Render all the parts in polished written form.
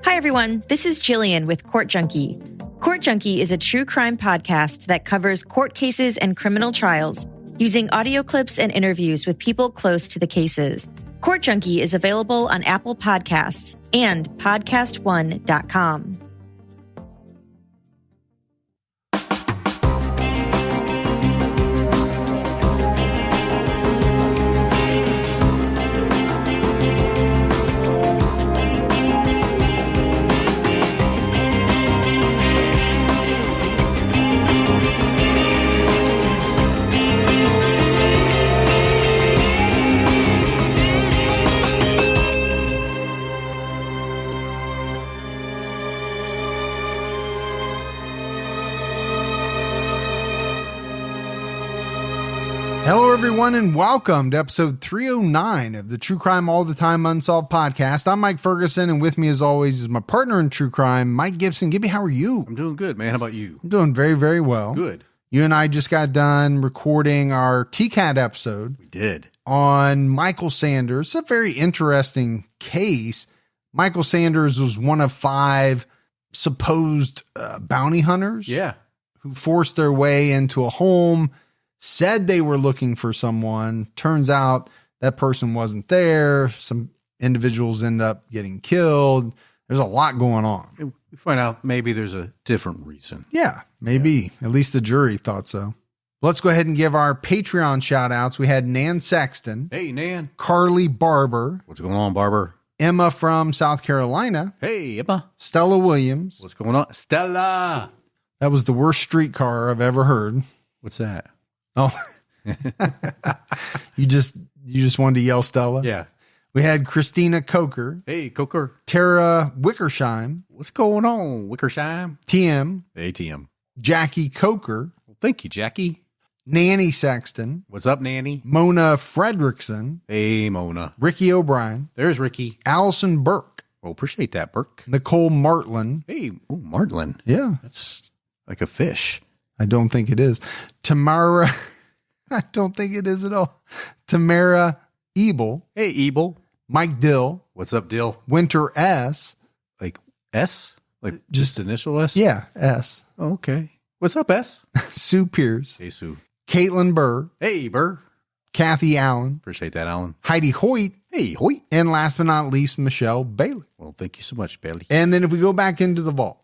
Hi, everyone. This is Jillian with Court Junkie. Court Junkie is a true crime podcast that covers court cases and criminal trials using audio clips and interviews with people close to the cases. Court Junkie is available on Apple Podcasts and podcastone.com. Hello, everyone, and welcome to episode 309 of the True Crime All the Time Unsolved podcast. I'm Mike Ferguson, and with me, as always, is my partner in true crime, Mike Gibson. Gibby, how are you? I'm doing good, man. How about you? I'm doing very, very well. Good. You and I just got done recording our TCAT episode. We did. On Michael Sanders. It's a very interesting case. Michael Sanders was one of 5 supposed bounty hunters. Yeah. Who forced their way into a home, said they were looking for someone. Turns out that person wasn't there. Some individuals end up getting killed. There's a lot going on. We find out maybe there's a different reason. Yeah, maybe. Yeah. At least the jury thought so. Let's go ahead and give our Patreon shout outs. We had Nan Sexton. Hey, Nan. Carly Barber. What's going on, Barber? Emma from South Carolina. Hey, Emma. Stella Williams. What's going on? Stella. That was the worst streetcar I've ever heard. What's that? Oh, you just wanted to yell Stella? Yeah. We had Christina Coker. Hey, Coker. Tara Wickersheim. What's going on, Wickersheim? TM. Hey, TM. Jackie Coker. Well, thank you, Jackie. Nanny Sexton. What's up, Nanny? Mona Fredrickson. Hey, Mona. Ricky O'Brien. There's Ricky. Allison Burke. Well, appreciate that, Burke. Nicole Martland. Hey, Martland. Yeah. That's like a fish. I don't think it is. Tamara. I don't think it is at all. Tamara Ebel. Hey, Ebel. Mike Dill. What's up, Dill? Winter S. Like S? Like just initial S? Yeah, S. Oh, okay. What's up, S? Sue Pierce. Hey, Sue. Caitlin Burr. Hey, Burr. Kathy Allen. Appreciate that, Allen. Heidi Hoyt. Hey, Hoyt. And last but not least, Michelle Bailey. Well, thank you so much, Bailey. And then if we go back into the vault,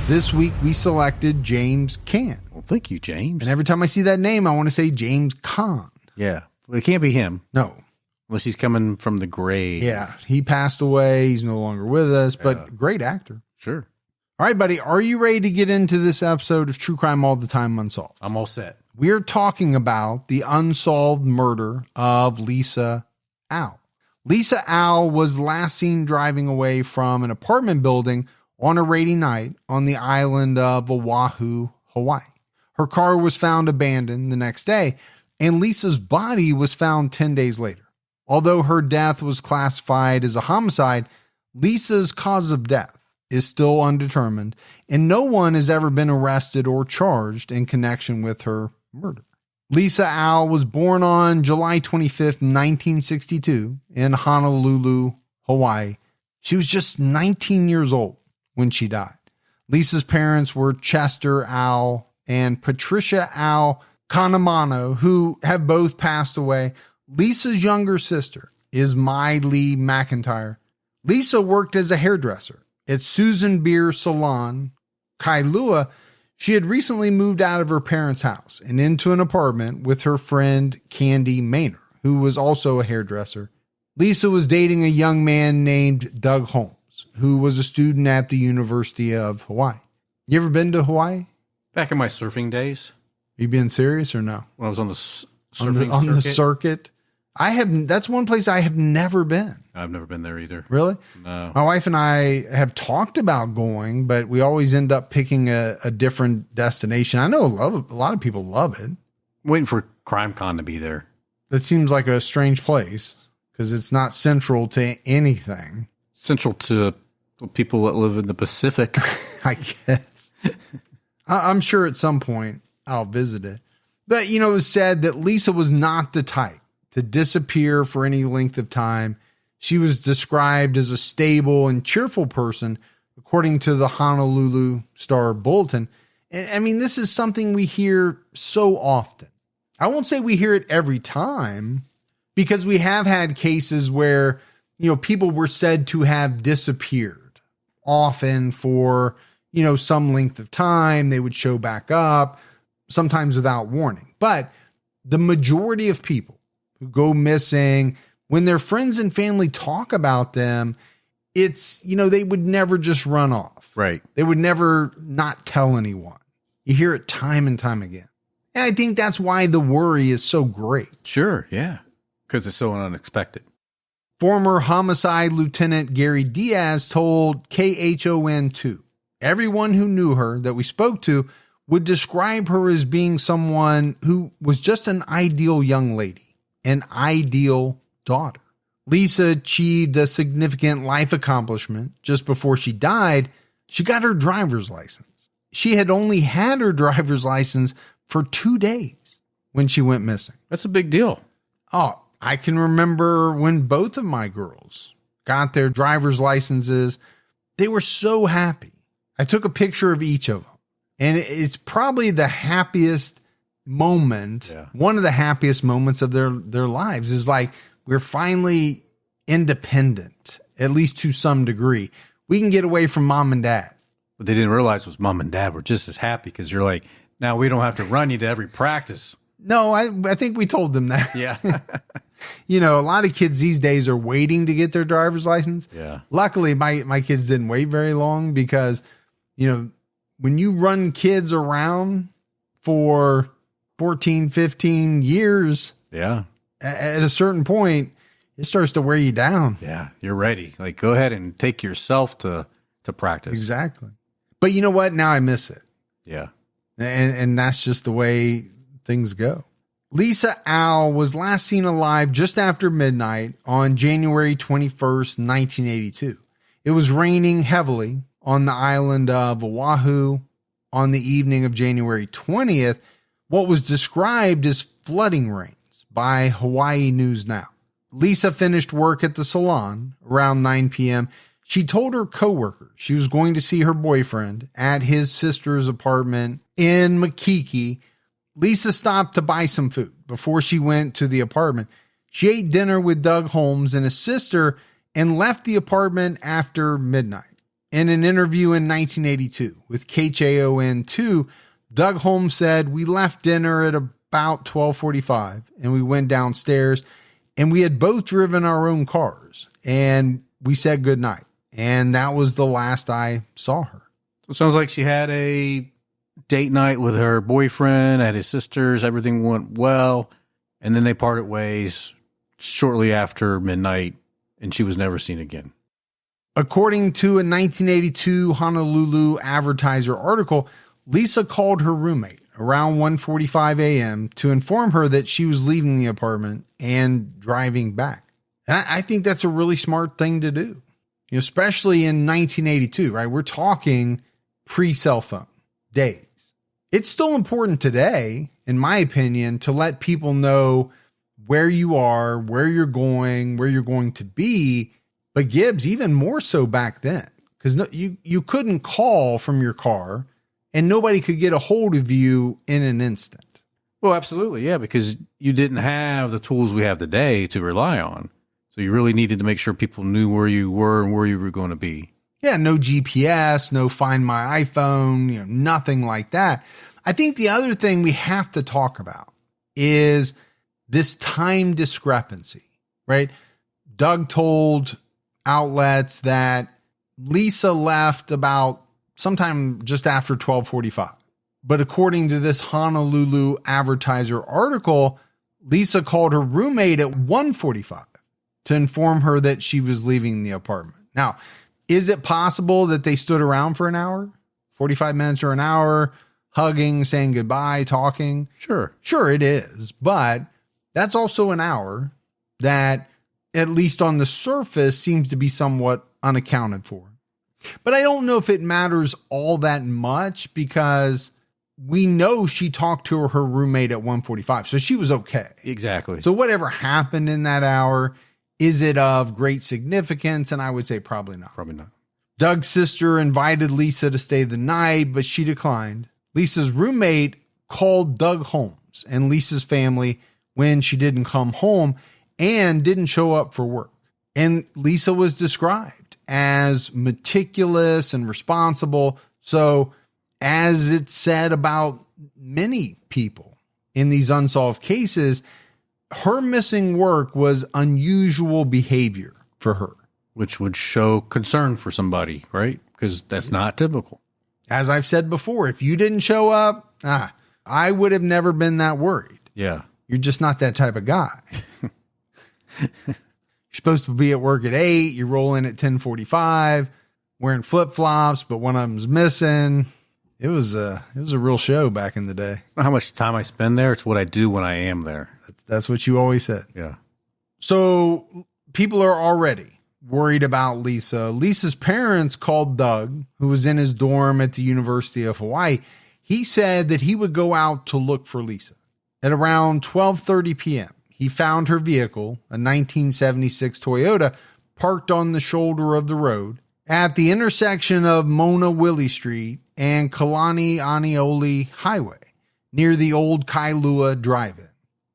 this week we selected James Caan. Well, thank you, James. And every time I see that name, I want to say James Caan. Yeah. Well, it can't be him. No. Unless he's coming from the grave. Yeah. He passed away. He's no longer with us, but great actor. Sure. All right, buddy. Are you ready to get into this episode of True Crime All the Time Unsolved? I'm all set. We're talking about the unsolved murder of Lisa Au. Lisa Au was last seen driving away from an apartment building on a rainy night on the island of Oahu, Hawaii. Her car was found abandoned the next day, and Lisa's body was found 10 days later. Although her death was classified as a homicide, Lisa's cause of death is still undetermined, and no one has ever been arrested or charged in connection with her murder. Lisa Au was born on July 25th, 1962 in Honolulu, Hawaii. She was just 19 years old when she died. Lisa's parents were Chester Au and Patricia Au Kanamano, who have both passed away. Lisa's younger sister is Mai Lee McIntyre. Lisa worked as a hairdresser at Susan Beer Salon, Kailua. She had recently moved out of her parents' house and into an apartment with her friend Candy Maynor, who was also a hairdresser. Lisa was dating a young man named Doug Holmes, who was a student at the University of Hawaii. You ever been to Hawaii? Back in my surfing days. You being serious or no? When I was on the surfing circuit. On the circuit? That's one place I have never been. I've never been there either. Really? No. My wife and I have talked about going, but we always end up picking a different destination. I know a lot of people love it. Waiting for CrimeCon to be there. That seems like a strange place because it's not central to anything. Central to people that live in the Pacific. I guess. I'm sure at some point I'll visit it. But, it was said that Lisa was not the type to disappear for any length of time. She was described as a stable and cheerful person, according to the Honolulu Star Bulletin. I mean, this is something we hear so often. I won't say we hear it every time, because we have had cases where, people were said to have disappeared, often for, some length of time. They would show back up, sometimes without warning. But the majority of people who go missing, when their friends and family talk about them, it's, they would never just run off. Right. They would never not tell anyone. You hear it time and time again. And I think that's why the worry is so great. Sure, yeah. Because it's so unexpected. Former homicide Lieutenant Gary Diaz told KHON2, everyone who knew her that we spoke to would describe her as being someone who was just an ideal young lady, an ideal daughter. Lisa achieved a significant life accomplishment. Just before she died, she got her driver's license. She had only had her driver's license for 2 days when she went missing. That's a big deal. Oh, I can remember when both of my girls got their driver's licenses. They were so happy. I took a picture of each of them. And it's probably the happiest moment, one of the happiest moments of their lives. Is like, we're finally independent, at least to some degree. We can get away from mom and dad. What they didn't realize was mom and dad were just as happy, because you're like, now we don't have to run you to every practice. No, I think we told them that. Yeah. A lot of kids these days are waiting to get their driver's license. Yeah. Luckily, my kids didn't wait very long, because, when you run kids around for 14, 15 years, yeah, at a certain point, it starts to wear you down. Yeah, you're ready. Like, go ahead and take yourself to practice. Exactly. But you know what? Now I miss it. Yeah. And that's just the way things go. Lisa Al was last seen alive just after midnight on January 21st, 1982. It was raining heavily on the island of Oahu on the evening of January 20th, what was described as flooding rains by Hawaii News Now. Lisa finished work at the salon around 9 p.m. She told her coworker she was going to see her boyfriend at his sister's apartment in Makiki. Lisa stopped to buy some food before she went to the apartment. She ate dinner with Doug Holmes and his sister and left the apartment after midnight. In an interview in 1982 with KHON2, Doug Holmes said, "We left dinner at about 12:45 and we went downstairs and we had both driven our own cars and we said goodnight. And that was the last I saw her." So it sounds like she had a date night with her boyfriend at his sister's. Everything went well. And then they parted ways shortly after midnight, and she was never seen again. According to a 1982 Honolulu Advertiser article, Lisa called her roommate around 1:45 a.m. to inform her that she was leaving the apartment and driving back. And I think that's a really smart thing to do, especially in 1982, right? We're talking pre-cell phone days. It's still important today, in my opinion, to let people know where you are, where you're going to be. But Gibbs, even more so back then, because you couldn't call from your car and nobody could get a hold of you in an instant. Well, absolutely. Yeah, because you didn't have the tools we have today to rely on. So you really needed to make sure people knew where you were and where you were going to be. Yeah, no GPS, no Find My iPhone, nothing like that. I think the other thing we have to talk about is this time discrepancy, right? Doug told outlets that Lisa left about sometime just after 12:45. But according to this Honolulu Advertiser article, Lisa called her roommate at 1:45 to inform her that she was leaving the apartment. Now, is it possible that they stood around for an hour, 45 minutes or an hour, hugging, saying goodbye, talking? Sure. Sure, it is. But that's also an hour that, at least on the surface, seems to be somewhat unaccounted for. But I don't know if it matters all that much, because we know she talked to her roommate at 1:45, so she was okay. Exactly. So whatever happened in that hour, Is it of great significance? And I would say probably not. Probably not. Doug's sister invited Lisa to stay the night, but she declined. Lisa's roommate called Doug Holmes and Lisa's family when she didn't come home and didn't show up for work. And Lisa was described as meticulous and responsible. So, as it's said about many people in these unsolved cases, her missing work was unusual behavior for her. Which would show concern for somebody, right? Because that's not typical. As I've said before, if you didn't show up, I would have never been that worried. Yeah. You're just not that type of guy. You're supposed to be at work at 8. You roll in at 10:45, wearing flip-flops, but one of them's missing. It was a real show back in the day. It's not how much time I spend there. It's what I do when I am there. That's what you always said. Yeah. So people are already worried about Lisa. Lisa's parents called Doug, who was in his dorm at the University of Hawaii. He said that he would go out to look for Lisa. At around 12:30 p.m., he found her vehicle, a 1976 Toyota, parked on the shoulder of the road at the intersection of Mona Willie Street and Kalani Aniole Highway, near the old Kailua Drive-In.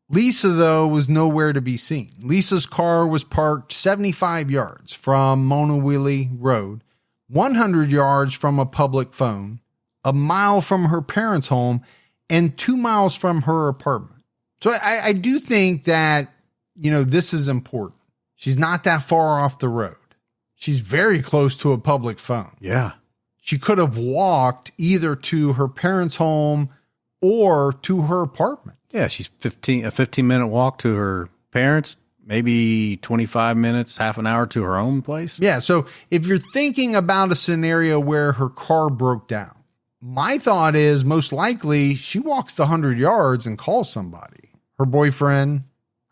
Lisa, though, was nowhere to be seen. Lisa's car was parked 75 yards from Mona Willie Road, 100 yards from a public phone, a mile from her parents' home, and 2 miles from her apartment. So I do think that, this is important. She's not that far off the road. She's very close to a public phone. Yeah. She could have walked either to her parents' home or to her apartment. Yeah, she's a 15-minute walk to her parents, maybe 25 minutes, half an hour to her own place. Yeah, so if you're thinking about a scenario where her car broke down, my thought is most likely she walks the 100 yards and calls somebody. Her boyfriend,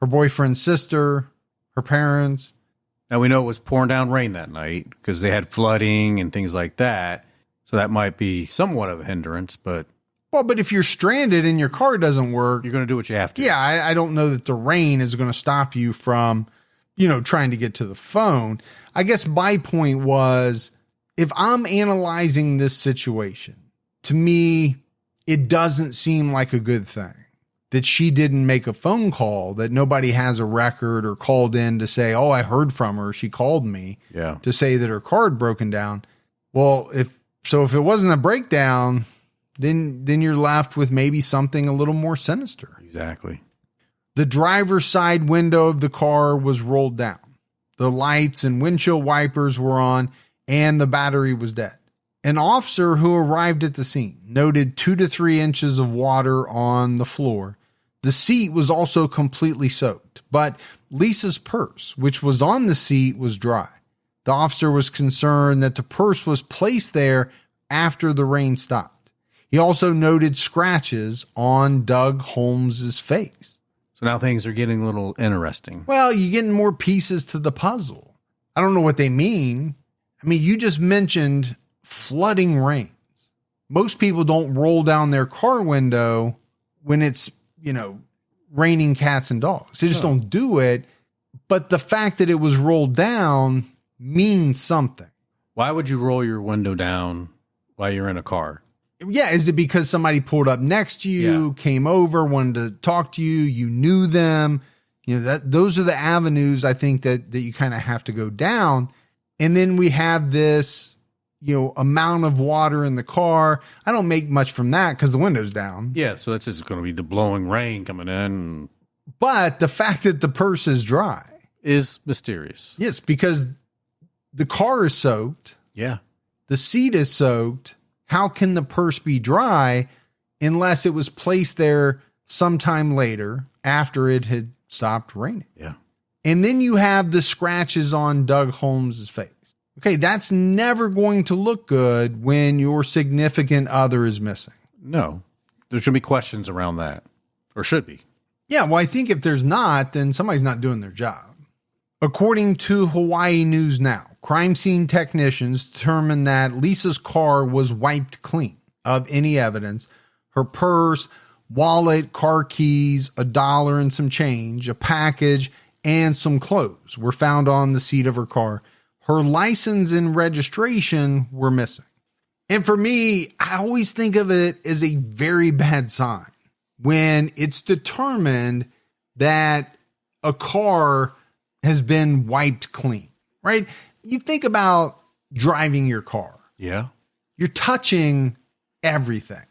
her boyfriend's sister, her parents. Now, we know it was pouring down rain that night because they had flooding and things like that. So that might be somewhat of a hindrance, but... Well, but if you're stranded and your car doesn't work... You're going to do what you have to. Yeah, I don't know that the rain is going to stop you from, trying to get to the phone. I guess my point was, if I'm analyzing this situation, to me, it doesn't seem like a good thing that she didn't make a phone call, that nobody has a record or called in to say, oh, I heard from her. She called me to say that her car had broken down. Well, if it wasn't a breakdown... Then you're left with maybe something a little more sinister. Exactly. The driver's side window of the car was rolled down. The lights and windshield wipers were on, and the battery was dead. An officer who arrived at the scene noted 2 to 3 inches of water on the floor. The seat was also completely soaked, but Lisa's purse, which was on the seat, was dry. The officer was concerned that the purse was placed there after the rain stopped. He also noted scratches on Doug Holmes's face. So now things are getting a little interesting. Well, you're getting more pieces to the puzzle. I don't know what they mean. I mean, you just mentioned flooding rains. Most people don't roll down their car window when it's, raining cats and dogs. They just don't do it. But the fact that it was rolled down means something. Why would you roll your window down while you're in a car? Yeah, is it because somebody pulled up next to you, came over, wanted to talk to you, you knew them? Those are the avenues I think that you kind of have to go down. And then we have this, amount of water in the car. I don't make much from that because the window's down. Yeah, so that's just going to be the blowing rain coming in. But the fact that the purse is dry is mysterious. Yes, because the car is soaked. Yeah. The seat is soaked. How can the purse be dry unless it was placed there sometime later after it had stopped raining? Yeah. And then you have the scratches on Doug Holmes's face. Okay, that's never going to look good when your significant other is missing. No. There's going to be questions around that. Or should be. Yeah, well, I think if there's not, then somebody's not doing their job. According to Hawaii News Now, crime scene technicians determined that Lisa's car was wiped clean of any evidence. Her purse, wallet, car keys, $1 and some change, a package, and some clothes were found on the seat of her car. Her license and registration were missing. And for me, I always think of it as a very bad sign when it's determined that a car has been wiped clean, right? You think about driving your car. Yeah. You're touching everything.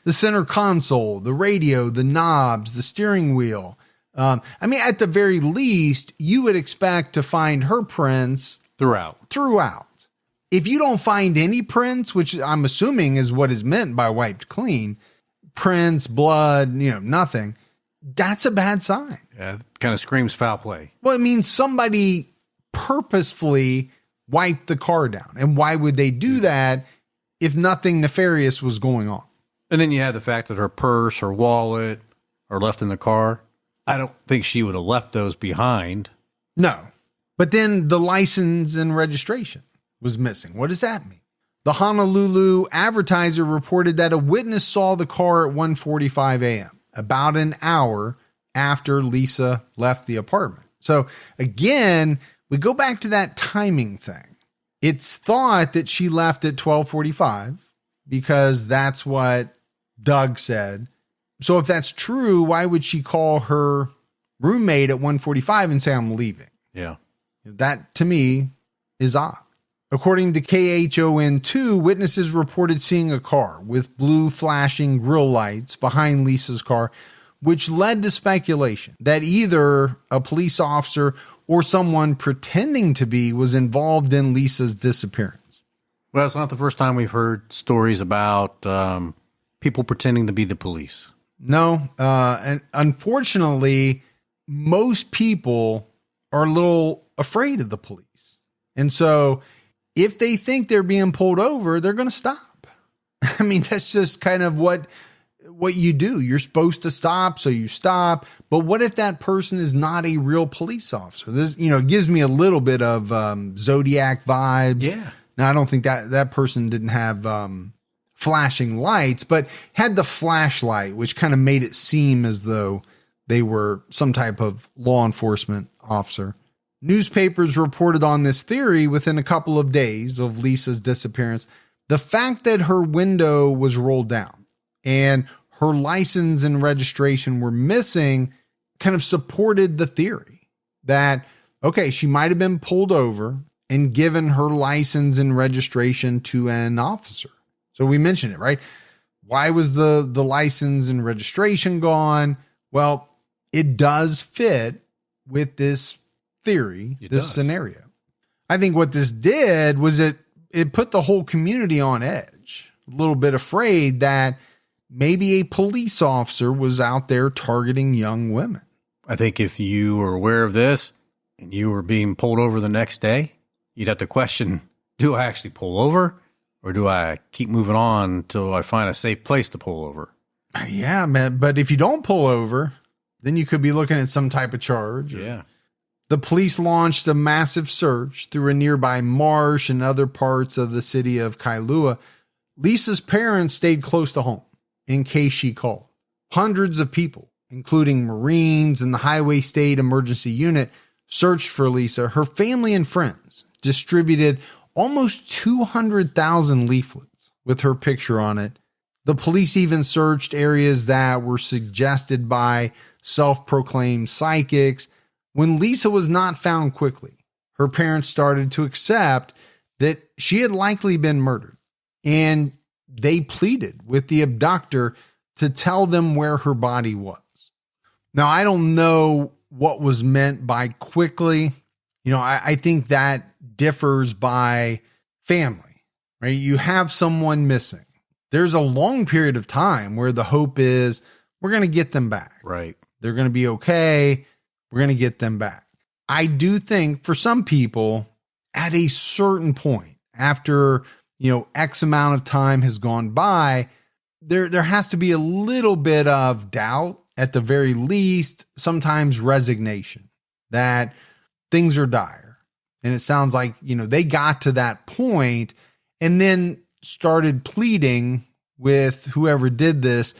The center console, the radio, the knobs, the steering wheel. I mean, at the very least, you would expect to find her prints Throughout. If you don't find any prints, which I'm assuming is what is meant by wiped clean, prints, blood, nothing, that's a bad sign. Yeah, it kind of screams foul play. Well, it means somebody purposefully wiped the car down. And why would they do that if nothing nefarious was going on? And then you have the fact that her purse, her wallet are left in the car. I don't think she would have left those behind. No. But then the license and registration was missing. What does that mean? The Honolulu Advertiser reported that a witness saw the car at 1:45 a.m., about an hour after Lisa left the apartment. So again, we go back to that timing thing. It's thought that she left at 12:45 because that's what Doug said. So if that's true, why would she call her roommate at 1:45 and say, I'm leaving? Yeah. That, to me, is odd. According to KHON2, witnesses reported seeing a car with blue flashing grille lights behind Lisa's car, which led to speculation that either a police officer or someone pretending to be was involved in Lisa's disappearance. Well, it's not the first time we've heard stories about people pretending to be the police. No, and unfortunately, most people are a little afraid of the police. And so if they think they're being pulled over, they're going to stop. I mean, that's just kind of what you do. You're supposed to stop, so you stop. But what if that person is not a real police officer? This, gives me a little bit of Zodiac vibes. Yeah. Now, I don't think that person didn't have flashing lights, but had the flashlight, which kind of made it seem as though they were some type of law enforcement officer. Newspapers reported on this theory within a couple of days of Lisa's disappearance. The fact that her window was rolled down and her license and registration were missing kind of supported the theory that, okay, she might have been pulled over and given her license and registration to an officer. So we mentioned it, right? Why was the license and registration gone? Well, it does fit with this theory, scenario. I think what this did was it put the whole community on edge, a little bit afraid that maybe a police officer was out there targeting young women. I think if you were aware of this and you were being pulled over the next day, you'd have to question, do I actually pull over or do I keep moving on until I find a safe place to pull over? Yeah, man. But if you don't pull over, then you could be looking at some type of charge. Yeah. The police launched a massive search through a nearby marsh and other parts of the city of Kailua. Lisa's parents stayed close to home in case she called. Hundreds of people, including Marines and the Highway State Emergency Unit, searched for Lisa. Her family and friends distributed almost 200,000 leaflets with her picture on it. The police even searched areas that were suggested by self-proclaimed psychics. When Lisa was not found quickly, her parents started to accept that she had likely been murdered, and they pleaded with the abductor to tell them where her body was. Now, I don't know what was meant by quickly. I think that differs by family, right? You have someone missing. There's a long period of time where the hope is we're going to get them back. Right. They're going to be okay. We're going to get them back. I do think for some people at a certain point after, X amount of time has gone by, there has to be a little bit of doubt, at the very least, sometimes resignation that things are dire. And it sounds like, they got to that point and then started pleading with whoever did this,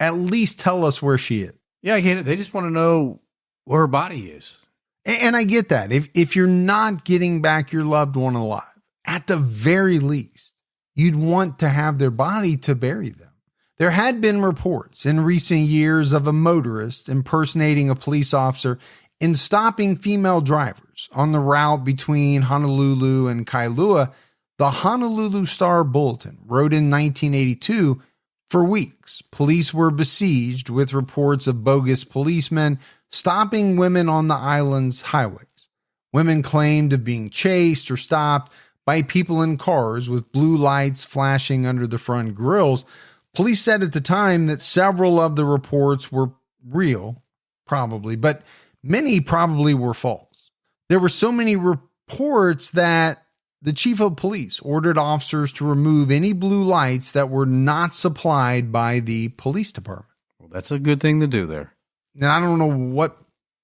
at least tell us where she is. Yeah, I get it. They just want to know where her body is. And I get that. If you're not getting back your loved one alive, at the very least, you'd want to have their body to bury them. There had been reports in recent years of a motorist impersonating a police officer and stopping female drivers on the route between Honolulu and Kailua. The Honolulu Star-Bulletin wrote in 1982, for weeks, police were besieged with reports of bogus policemen stopping women on the island's highways. Women claimed of being chased or stopped by people in cars with blue lights flashing under the front grills. Police said at the time that several of the reports were real, probably, but many probably were false. There were so many reports that the chief of police ordered officers to remove any blue lights that were not supplied by the police department. Well, that's a good thing to do there. And I don't know what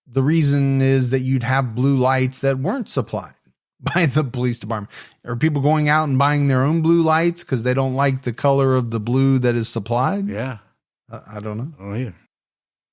the reason is that you'd have blue lights that weren't supplied by the police department. Are people going out and buying their own blue lights because they don't like the color of the blue that is supplied? Yeah. I don't know. Oh, yeah.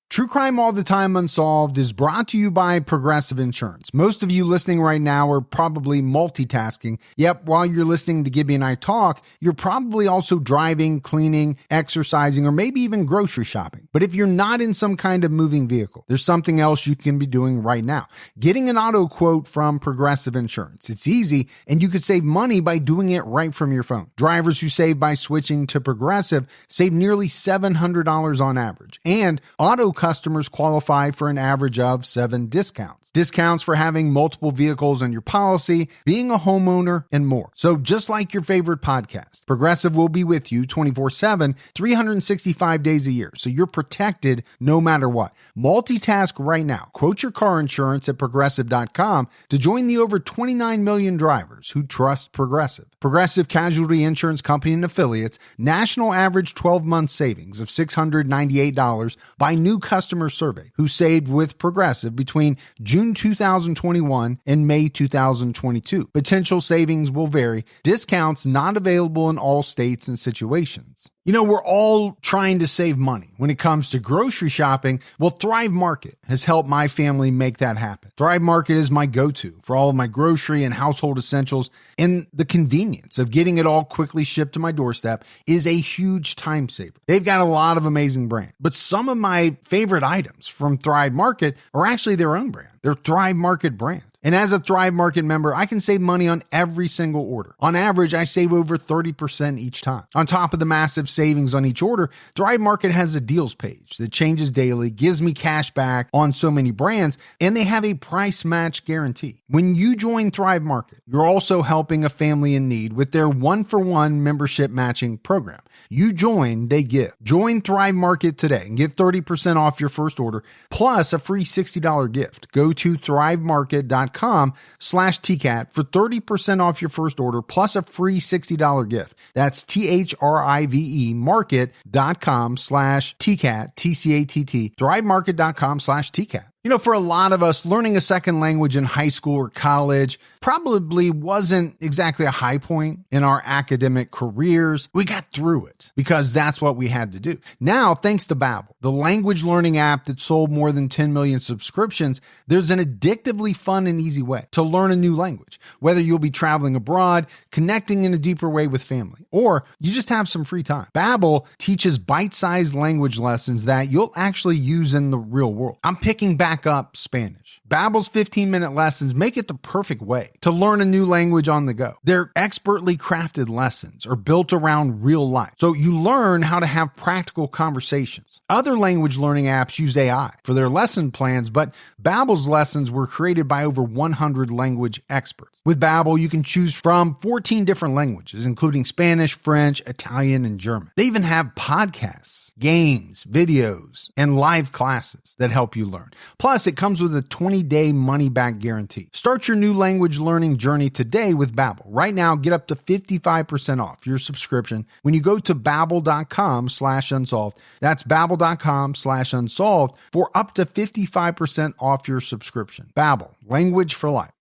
True Crime All the Time Unsolved is brought to you by Progressive Insurance. Most of you listening right now are probably multitasking. Yep, while you're listening to Gibby and I talk, you're probably also driving, cleaning, exercising, or maybe even grocery shopping. But if you're not in some kind of moving vehicle, there's something else you can be doing right now. Getting an auto quote from Progressive Insurance. It's easy, and you could save money by doing it right from your phone. Drivers who save by switching to Progressive save nearly $700 on average. And auto customers qualify for an average of 7 discounts. Discounts for having multiple vehicles on your policy, being a homeowner, and more. So just like your favorite podcast, Progressive will be with you 24/7, 365 days a year. So you're protected no matter what. Multitask right now. Quote your car insurance at Progressive.com to join the over 29 million drivers who trust Progressive. Progressive Casualty Insurance Company and Affiliates. National average 12-month savings of $698 by new customer survey who saved with Progressive between June 2021 and May 2022. Potential savings will vary. Discounts not available in all states and situations. You know, we're all trying to save money when it comes to grocery shopping. Well, Thrive Market has helped my family make that happen. Thrive Market is my go-to for all of my grocery and household essentials, and the convenience of getting it all quickly shipped to my doorstep is a huge time saver. They've got a lot of amazing brands, but some of my favorite items from Thrive Market are actually their own brand. They're Thrive Market brand. And as a Thrive Market member, I can save money on every single order. On average, I save over 30% each time. On top of the massive savings on each order, Thrive Market has a deals page that changes daily, gives me cash back on so many brands, and they have a price match guarantee. When you join Thrive Market, you're also helping a family in need with their 1-for-1 membership matching program. You join, they give. Join Thrive Market today and get 30% off your first order, plus a free $60 gift. Go to thrivemarket.com/TCAT for 30% off your first order, plus a free $60 gift. That's THRIVE market.com/TCAT, TCATT, thrivemarket.com/TCAT. You know, for a lot of us, learning a second language in high school or college probably wasn't exactly a high point in our academic careers. We got through it because that's what we had to do. Now, thanks to Babbel, the language learning app that sold more than 10 million subscriptions, there's an addictively fun and easy way to learn a new language. Whether you'll be traveling abroad, connecting in a deeper way with family, or you just have some free time. Babbel teaches bite-sized language lessons that you'll actually use in the real world. I'm picking back up Spanish. Babbel's 15-minute lessons make it the perfect way to learn a new language on the go. Their expertly crafted lessons are built around real life, so you learn how to have practical conversations. Other language learning apps use AI for their lesson plans, but Babbel's lessons were created by over 100 language experts. With Babbel, you can choose from 14 different languages, including Spanish, French, Italian, and German. They even have podcasts, games, videos, and live classes that help you learn. Plus, it comes with a 20-day money-back guarantee. Start your new language learning journey today with Babbel. Right now, get up to 55% off your subscription when you go to babbel.com/unsolved. That's babbel.com/unsolved for up to 55% off your subscription. Babbel, language for life.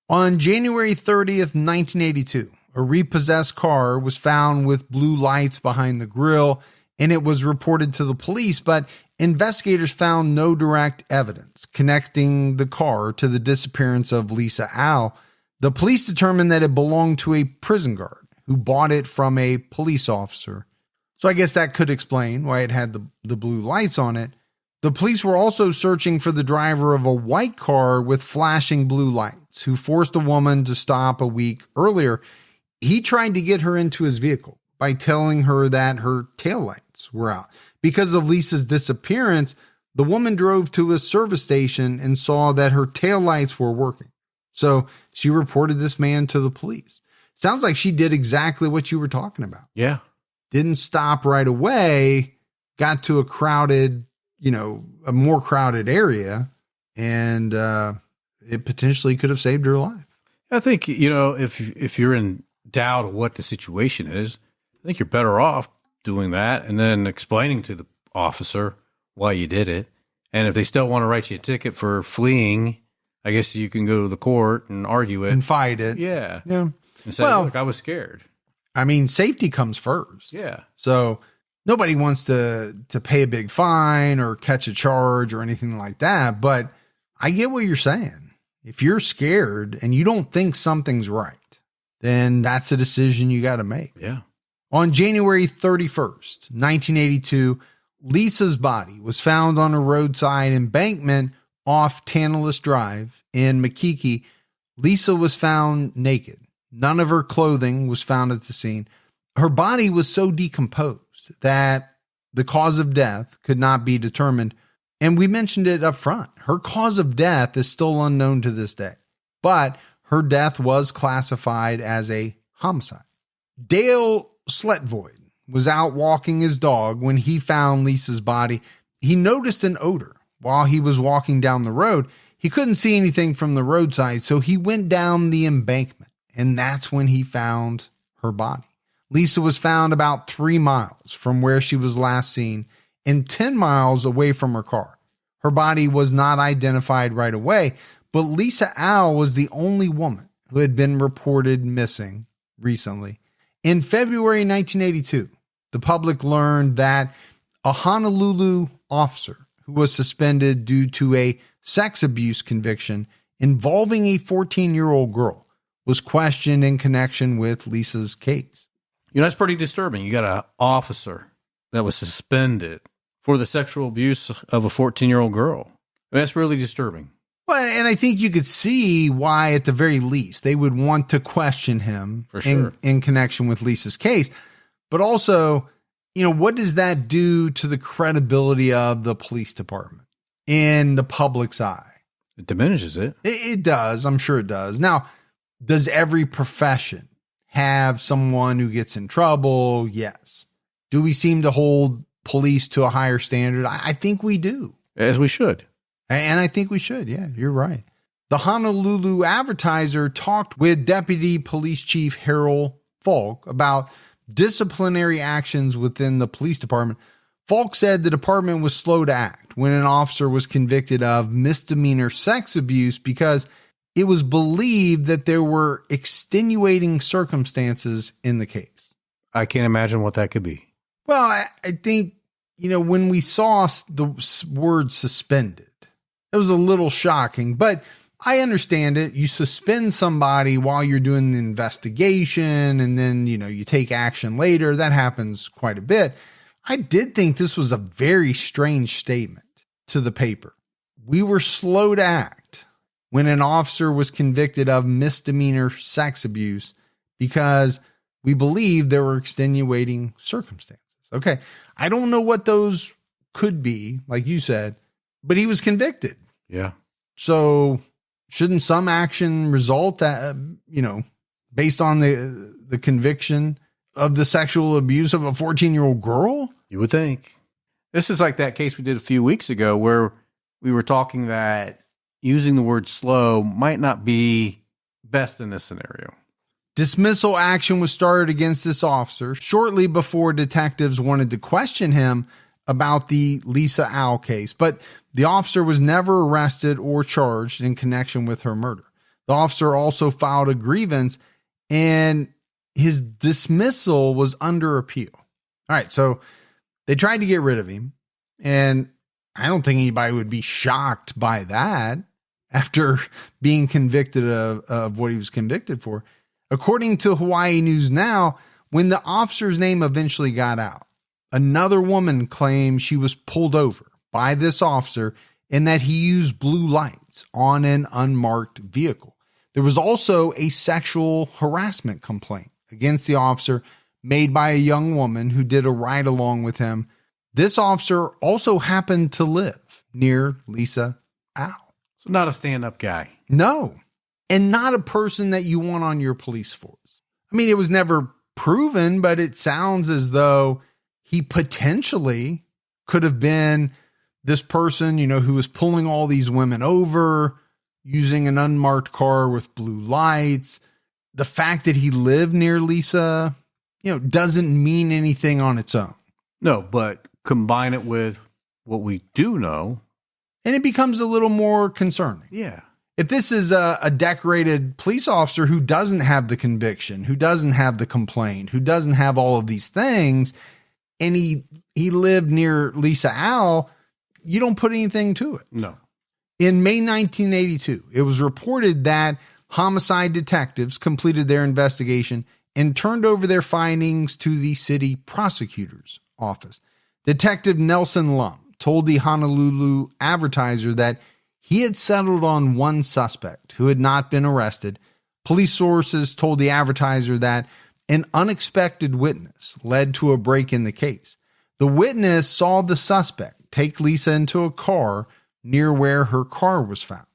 On January 30th, 1982, a repossessed car was found with blue lights behind the grille, and it was reported to the police, but investigators found no direct evidence connecting the car to the disappearance of Lisa Al. The police determined that it belonged to a prison guard who bought it from a police officer. So I guess that could explain why it had the blue lights on it. The police were also searching for the driver of a white car with flashing blue lights who forced a woman to stop a week earlier. He tried to get her into his vehicle by telling her that her taillights were out. Because of Lisa's disappearance, the woman drove to a service station and saw that her taillights were working. So she reported this man to the police. Sounds like she did exactly what you were talking about. Yeah. Didn't stop right away, got to a crowded, a more crowded area, and it potentially could have saved her life. I think, if you're in doubt of what the situation is, I think you're better off doing that and then explaining to the officer why you did it. And if they still want to write you a ticket for fleeing, I guess you can go to the court and argue it. And fight it. Yeah. Yeah. And say, look, I was scared. I mean, safety comes first. Yeah. So nobody wants to pay a big fine or catch a charge or anything like that. But I get what you're saying. If you're scared and you don't think something's right, then that's a decision you got to make. Yeah. On January 31st, 1982, Lisa's body was found on a roadside embankment off Tantalus Drive in Makiki. Lisa was found naked. None of her clothing was found at the scene. Her body was so decomposed that the cause of death could not be determined. And we mentioned it up front. Her cause of death is still unknown to this day, but her death was classified as a homicide. Dale Sletvoid was out walking his dog when he found Lisa's body. He noticed an odor while he was walking down the road. He couldn't see anything from the roadside, so he went down the embankment, and that's when he found her body. Lisa was found about 3 miles from where she was last seen and 10 miles away from her car. Her body was not identified right away, but Lisa Al was the only woman who had been reported missing recently. In February 1982, the public learned that a Honolulu officer who was suspended due to a sex abuse conviction involving a 14-year-old girl was questioned in connection with Lisa's case. That's pretty disturbing. You got an officer that was suspended for the sexual abuse of a 14-year-old girl. That's really disturbing. Well, and I think you could see why, at the very least, they would want to question him for sure in connection with Lisa's case. But also, what does that do to the credibility of the police department in the public's eye? It diminishes it. It does. I'm sure it does. Now, does every profession have someone who gets in trouble? Yes. Do we seem to hold police to a higher standard? I think we do. As we should. And I think we should. Yeah, you're right. The Honolulu Advertiser talked with Deputy Police Chief Harold Falk about disciplinary actions within the police department. Falk said the department was slow to act when an officer was convicted of misdemeanor sex abuse because it was believed that there were extenuating circumstances in the case. I can't imagine what that could be. Well, I think, when we saw the word suspended, it was a little shocking, but I understand it. You suspend somebody while you're doing the investigation and then, you take action later. That happens quite a bit. I did think this was a very strange statement to the paper. We were slow to act when an officer was convicted of misdemeanor sex abuse because we believe there were extenuating circumstances. Okay. I don't know what those could be, like you said, but he was convicted. Yeah. So shouldn't some action result that, based on the conviction of the sexual abuse of a 14-year-old girl? You would think. This is like that case we did a few weeks ago where we were talking that using the word slow might not be best in this scenario. Dismissal action was started against this officer shortly before detectives wanted to question him about the Lisa Al case, but the officer was never arrested or charged in connection with her murder. The officer also filed a grievance and his dismissal was under appeal. All right, so they tried to get rid of him, and I don't think anybody would be shocked by that after being convicted of what he was convicted for. According to Hawaii News Now, when the officer's name eventually got out, another woman claimed she was pulled over by this officer and that he used blue lights on an unmarked vehicle. There was also a sexual harassment complaint against the officer made by a young woman who did a ride along with him. This officer also happened to live near Lisa Au. So not a stand-up guy. No, and not a person that you want on your police force. I mean, it was never proven, but it sounds as though he potentially could have been this person, who was pulling all these women over, using an unmarked car with blue lights. The fact that he lived near Lisa, doesn't mean anything on its own. No, but combine it with what we do know, and it becomes a little more concerning. Yeah. If this is a decorated police officer who doesn't have the conviction, who doesn't have the complaint, who doesn't have all of these things, and he lived near Lisa Au, you don't put anything to it. No. In May 1982, it was reported that homicide detectives completed their investigation and turned over their findings to the city prosecutor's office. Detective Nelson Lum told the Honolulu Advertiser that he had settled on one suspect who had not been arrested. Police sources told the Advertiser that an unexpected witness led to a break in the case. The witness saw the suspect take Lisa into a car near where her car was found.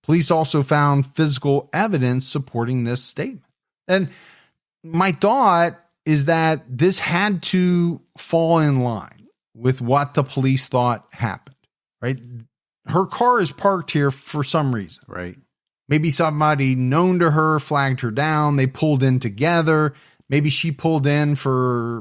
Police also found physical evidence supporting this statement. And my thought is that this had to fall in line with what the police thought happened, right? Her car is parked here for some reason. Right. Maybe somebody known to her flagged her down. They pulled in together. Maybe she pulled in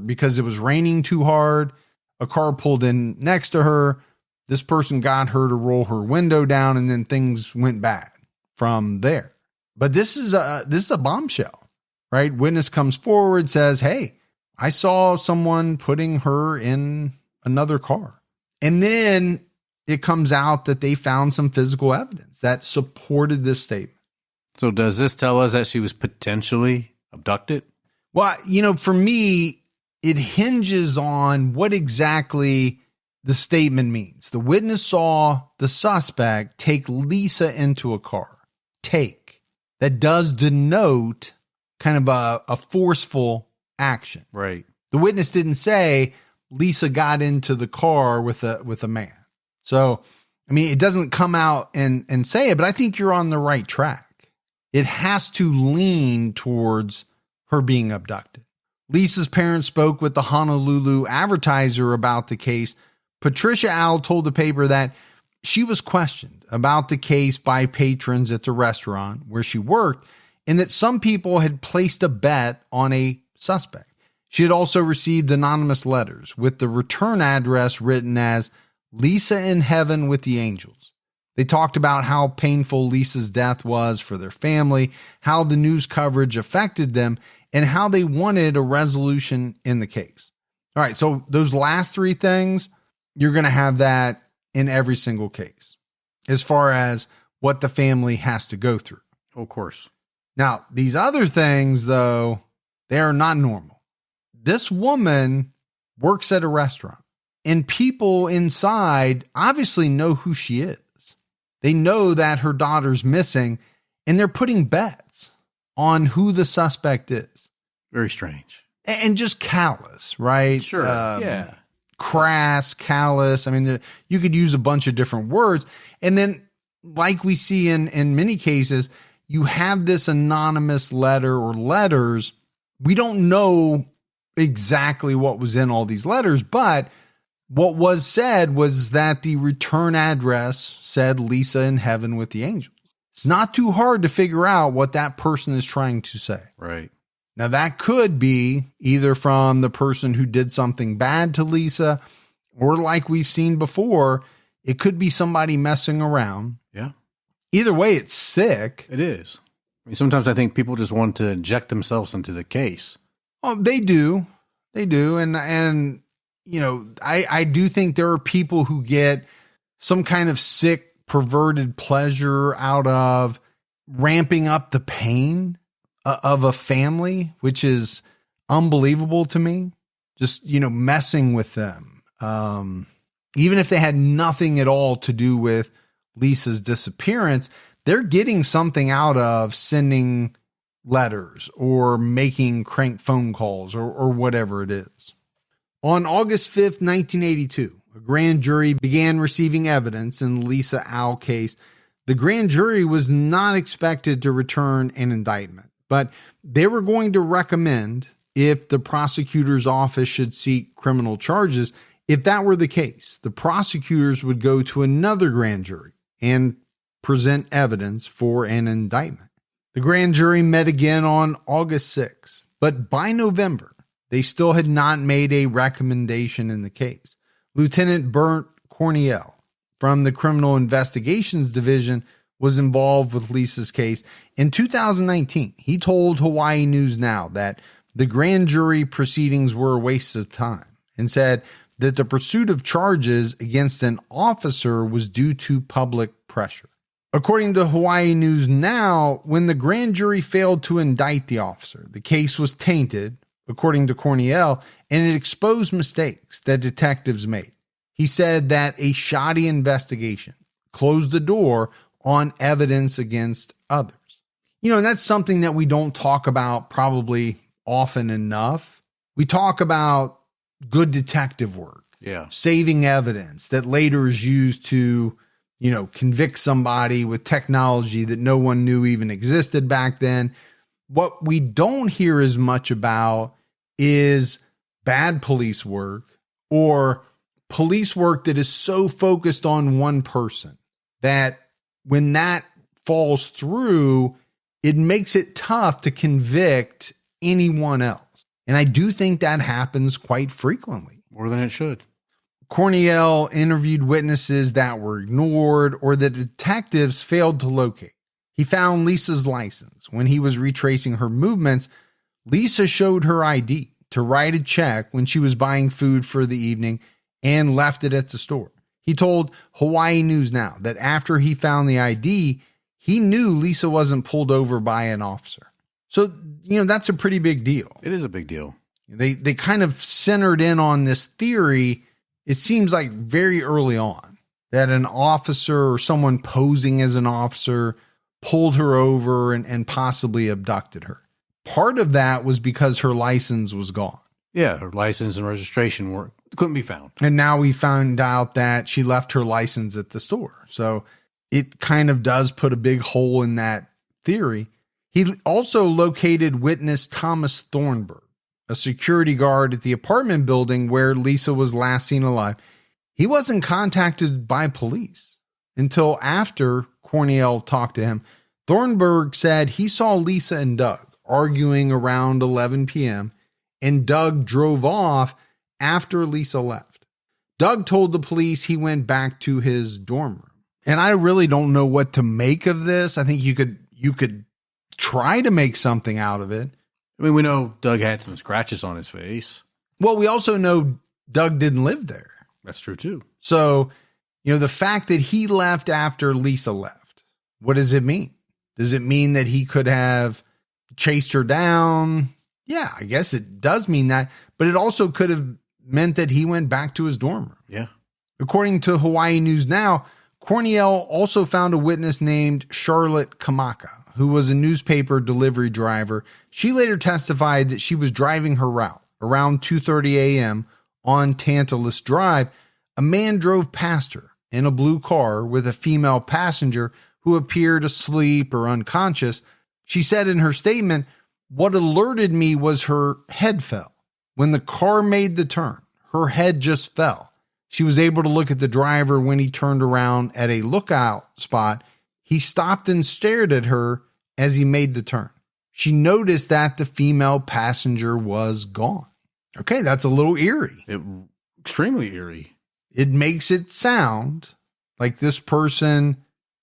because it was raining too hard. A car pulled in next to her. This person got her to roll her window down, and then things went bad from there. But this is a bombshell, right? Witness comes forward, says, "Hey, I saw someone putting her in another car." And then it comes out that they found some physical evidence that supported this statement. So does this tell us that she was potentially abducted? Well, for me, it hinges on what exactly the statement means. The witness saw the suspect take Lisa into a car. Take. That does denote kind of a forceful action. Right. The witness didn't say Lisa got into the car with a man. So, I mean, it doesn't come out and say it, but I think you're on the right track. It has to lean towards her being abducted. Lisa's parents spoke with the Honolulu Advertiser about the case. Patricia Au told the paper that she was questioned about the case by patrons at the restaurant where she worked, and that some people had placed a bet on a suspect. She had also received anonymous letters with the return address written as Lisa in Heaven with the Angels. They talked about how painful Lisa's death was for their family, how the news coverage affected them, and how they wanted a resolution in the case. All right, so those last three things, you're going to have that in every single case as far as what the family has to go through. Of course. Now, these other things, though, they are not normal. This woman works at a restaurant, and people inside obviously know who she is. They know that her daughter's missing, and they're putting bets on who the suspect is. Very strange. And just callous, right? Sure. Yeah. Crass, callous. I mean, you could use a bunch of different words. And then, like we see in many cases, you have this anonymous letter or letters. We don't know exactly what was in all these letters, but what was said was that the return address said Lisa in Heaven with the Angels. It's not too hard to figure out what that person is trying to say. Right. Now, that could be either from the person who did something bad to Lisa, or like we've seen before, it could be somebody messing around. Yeah. Either way, it's sick. It is. I mean, sometimes I think people just want to inject themselves into the case. Oh, they do. They do. And you know, I do think there are people who get some kind of sick, perverted pleasure out of ramping up the pain of a family, which is unbelievable to me. Just, messing with them. Even if they had nothing at all to do with Lisa's disappearance, they're getting something out of sending letters or making crank phone calls or whatever it is. On August 5th, 1982, a grand jury began receiving evidence in the Lisa Au case. The grand jury was not expected to return an indictment, but they were going to recommend if the prosecutor's office should seek criminal charges. If that were the case, the prosecutors would go to another grand jury and present evidence for an indictment. The grand jury met again on August 6th, but by November, they still had not made a recommendation in the case. Lieutenant Bernd Cornell from the Criminal Investigations Division was involved with Lisa's case. In 2019, he told Hawaii News Now that the grand jury proceedings were a waste of time and said that the pursuit of charges against an officer was due to public pressure. According to Hawaii News Now, when the grand jury failed to indict the officer, the case was tainted, according to Cornell, and it exposed mistakes that detectives made. He said that a shoddy investigation closed the door on evidence against others. And that's something that we don't talk about probably often enough. We talk about good detective work, saving evidence that later is used to, convict somebody with technology that no one knew even existed back then. What we don't hear as much about is bad police work or police work that is so focused on one person that when that falls through, it makes it tough to convict anyone else. And I do think that happens quite frequently. More than it should. Cornell interviewed witnesses that were ignored or that detectives failed to locate. He found Lisa's license. When he was retracing her movements, Lisa showed her ID to write a check when she was buying food for the evening and left it at the store. He told Hawaii News Now that after he found the ID, he knew Lisa wasn't pulled over by an officer. So, that's a pretty big deal. It is a big deal. They kind of centered in on this theory, it seems like very early on, that an officer or someone posing as an officer pulled her over and possibly abducted her. Part of that was because her license was gone. Yeah, her license and registration couldn't be found. And now we found out that she left her license at the store. So it kind of does put a big hole in that theory. He also located witness Thomas Thornburg, a security guard at the apartment building where Lisa was last seen alive. He wasn't contacted by police until after Cornell talked to him. Thornburg said he saw Lisa and Doug arguing around 11 p.m. and Doug drove off after Lisa left. Doug told the police he went back to his dorm room. And I really don't know what to make of this. I think you could try to make something out of it. I mean, we know Doug had some scratches on his face. Well, we also know Doug didn't live there. That's true too. So, the fact that he left after Lisa left, what does it mean? Does it mean that he could have chased her down? Yeah, I guess it does mean that, but it also could have meant that he went back to his dorm room. Yeah. According to Hawaii News Now, Cornell also found a witness named Charlotte Kamaka, who was a newspaper delivery driver. She later testified that she was driving her route around 2:30 a.m. on Tantalus Drive. A man drove past her in a blue car with a female passenger who appeared asleep or unconscious. She said in her statement, "What alerted me was her head fell. When the car made the turn, her head just fell. She was able to look at the driver when he turned around at a lookout spot. He stopped and stared at her as he made the turn. She noticed that the female passenger was gone." Okay, that's a little eerie. Extremely eerie. It makes it sound like this person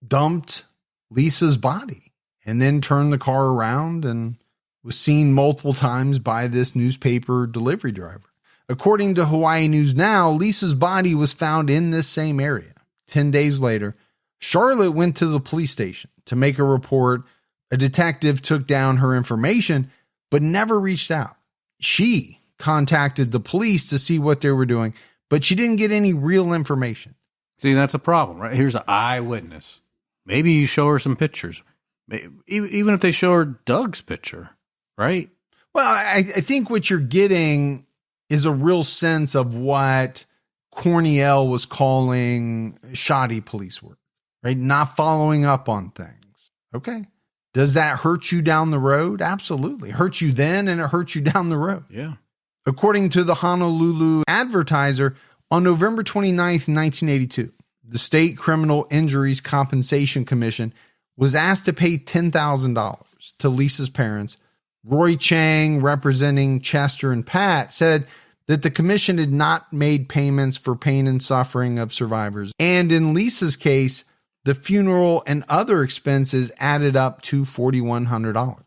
dumped Lisa's body and then turned the car around and was seen multiple times by this newspaper delivery driver. According to Hawaii News Now, Lisa's body was found in this same area. 10 days later, Charlotte went to the police station to make a report. A detective took down her information, but never reached out. She contacted the police to see what they were doing, but she didn't get any real information. See, that's a problem, right? Here's an eyewitness. Maybe you show her some pictures. Even if they show her Doug's picture, right? Well, I think what you're getting is a real sense of what Corniel was calling shoddy police work, right? Not following up on things. Okay. Does that hurt you down the road? Absolutely. It hurts you then and it hurts you down the road. Yeah. According to the Honolulu Advertiser, on November 29th, 1982, the State Criminal Injuries Compensation Commission was asked to pay $10,000 to Lisa's parents. Roy Chang, representing Chester and Pat, said that the commission had not made payments for pain and suffering of survivors. And in Lisa's case, the funeral and other expenses added up to $4,100.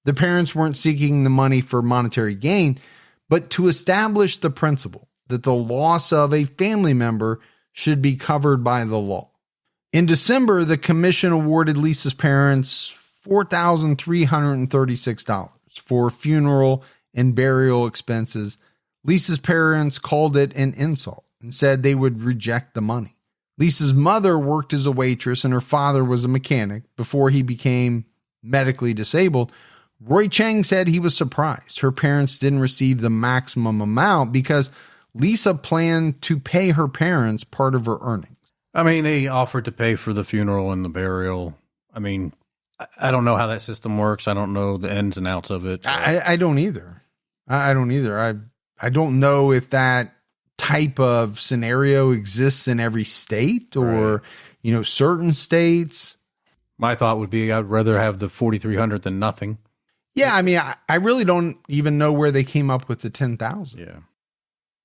The parents weren't seeking the money for monetary gain, but to establish the principle that the loss of a family member should be covered by the law. In December, the commission awarded Lisa's parents $4,336 for funeral and burial expenses. Lisa's parents called it an insult and said they would reject the money. Lisa's mother worked as a waitress and her father was a mechanic before he became medically disabled. Roy Chang said he was surprised her parents didn't receive the maximum amount because Lisa planned to pay her parents part of her earnings. I mean, they offered to pay for the funeral and the burial. I mean, I don't know how that system works. I don't know the ins and outs of it. I don't either. I don't either. I don't know if that type of scenario exists in every state or, right, certain states. My thought would be I'd rather have the $4,300 than nothing. Yeah, I mean, I really don't even know where they came up with the $10,000. Yeah.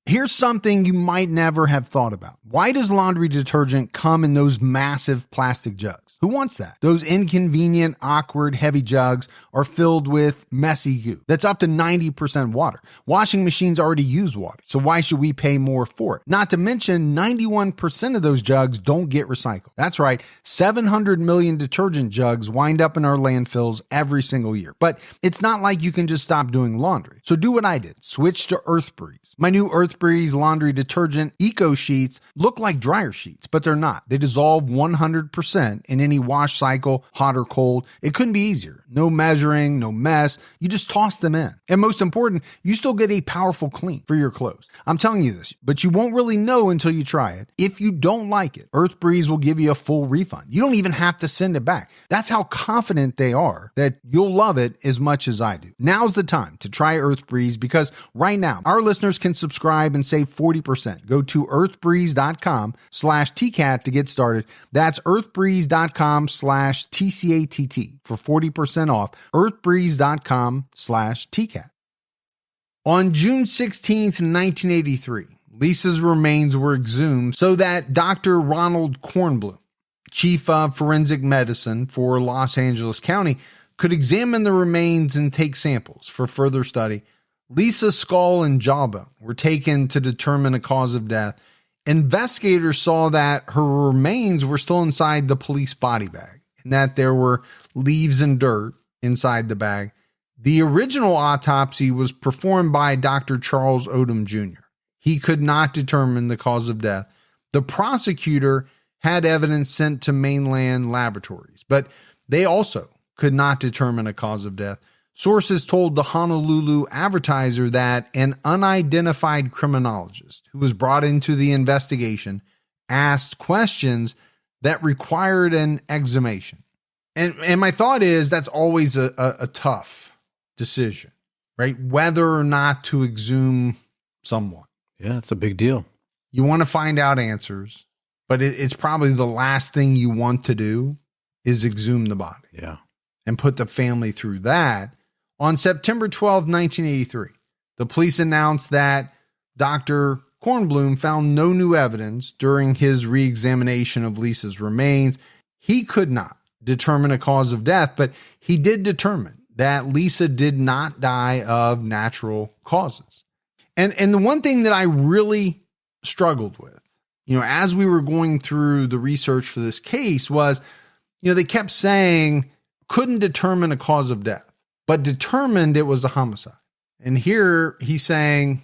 Here's something you might never have thought about. Why does laundry detergent come in those massive plastic jugs? Who wants that? Those inconvenient, awkward, heavy jugs are filled with messy goo. That's up to 90% water. Washing machines already use water, so why should we pay more for it? Not to mention, 91% of those jugs don't get recycled. That's right, 700 million detergent jugs wind up in our landfills every single year. But it's not like you can just stop doing laundry. So do what I did. Switch to Earth Breeze. My new Earth Breeze laundry detergent eco sheets look like dryer sheets, but they're not. They dissolve 100% in any wash cycle, hot or cold. It couldn't be easier. No measuring, no mess. You just toss them in. And most important, you still get a powerful clean for your clothes. I'm telling you this, but you won't really know until you try it. If you don't like it, Earth Breeze will give you a full refund. You don't even have to send it back. That's how confident they are that you'll love it as much as I do. Now's the time to try Earth Breeze because right now, our listeners can subscribe and save 40%. Go to earthbreeze.com/TCAT to get started. That's earthbreeze.com/TCATT for 40% off. earthbreeze.com/TCAT. On June 16th, 1983, Lisa's remains were exhumed so that Dr. Ronald Kornblum, chief of forensic medicine for Los Angeles County, could examine the remains and take samples for further study. Lisa's skull and jawbone were taken to determine a cause of death. Investigators saw that her remains were still inside the police body bag and that there were leaves and dirt inside the bag. The original autopsy was performed by Dr. Charles Odom Jr. He could not determine the cause of death. The prosecutor had evidence sent to mainland laboratories, but they also could not determine a cause of death. Sources told the Honolulu Advertiser that an unidentified criminologist who was brought into the investigation asked questions that required an exhumation. And my thought is that's always a tough decision, right? Whether or not to exhume someone. Yeah, it's a big deal. You want to find out answers, but it's probably the last thing you want to do is exhume the body. Yeah. And put the family through that. On September 12, 1983, the police announced that Dr. Kornblum found no new evidence during his re-examination of Lisa's remains. He could not determine a cause of death, but he did determine that Lisa did not die of natural causes. And the one thing that I really struggled with, as we were going through the research for this case was, they kept saying couldn't determine a cause of death, but determined it was a homicide. And here he's saying,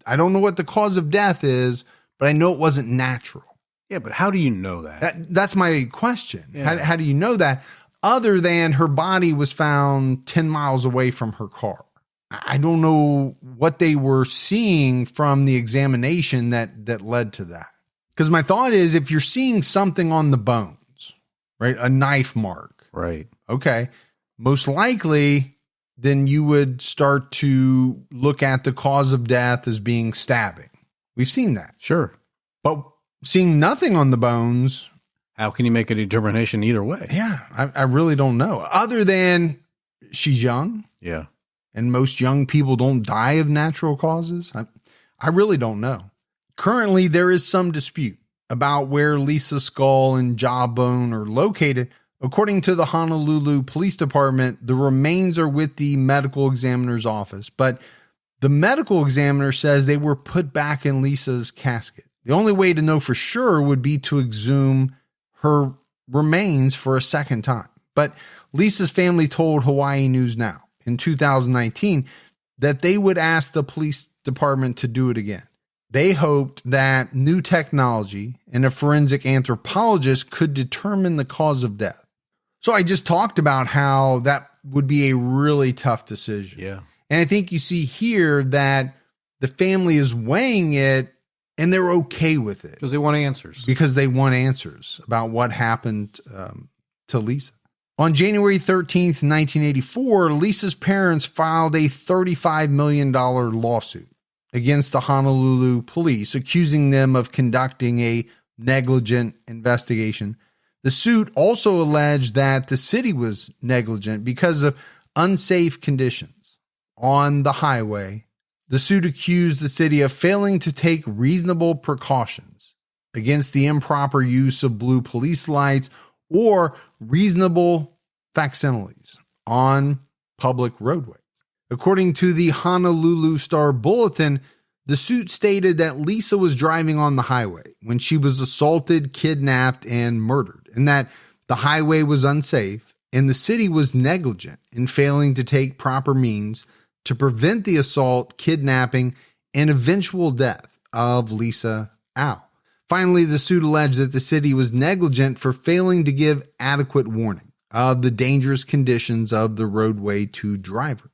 I don't know what the cause of death is, but I know it wasn't natural. Yeah, but how do you know that? That's my question. Yeah. How do you know that? Other than her body was found 10 miles away from her car. I don't know what they were seeing from the examination that led to that. Because my thought is, if you're seeing something on the bones, right, a knife mark, right? Okay, most likely, then you would start to look at the cause of death as being stabbing. We've seen that. Sure. But seeing nothing on the bones. How can you make a determination either way? Yeah, I really don't know. Other than she's young. Yeah. And most young people don't die of natural causes. I really don't know. Currently, there is some dispute about where Lisa's skull and jawbone are located. According to the Honolulu Police Department, the remains are with the medical examiner's office, but the medical examiner says they were put back in Lisa's casket. The only way to know for sure would be to exhume her remains for a second time. But Lisa's family told Hawaii News Now in 2019 that they would ask the police department to do it again. They hoped that new technology and a forensic anthropologist could determine the cause of death. So I just talked about how that would be a really tough decision. Yeah. And I think you see here that the family is weighing it and they're okay with it. Because they want answers. Because they want answers about what happened to Lisa. On January 13th, 1984, Lisa's parents filed a $35 million lawsuit against the Honolulu police, accusing them of conducting a negligent investigation. The suit also alleged that the city was negligent because of unsafe conditions on the highway. The suit accused the city of failing to take reasonable precautions against the improper use of blue police lights or reasonable facsimiles on public roadways. According to the Honolulu Star Bulletin, the suit stated that Lisa was driving on the highway when she was assaulted, kidnapped, and murdered, and that the highway was unsafe and the city was negligent in failing to take proper means to prevent the assault, kidnapping, and eventual death of Lisa Au. Finally, the suit alleged that the city was negligent for failing to give adequate warning of the dangerous conditions of the roadway to drivers.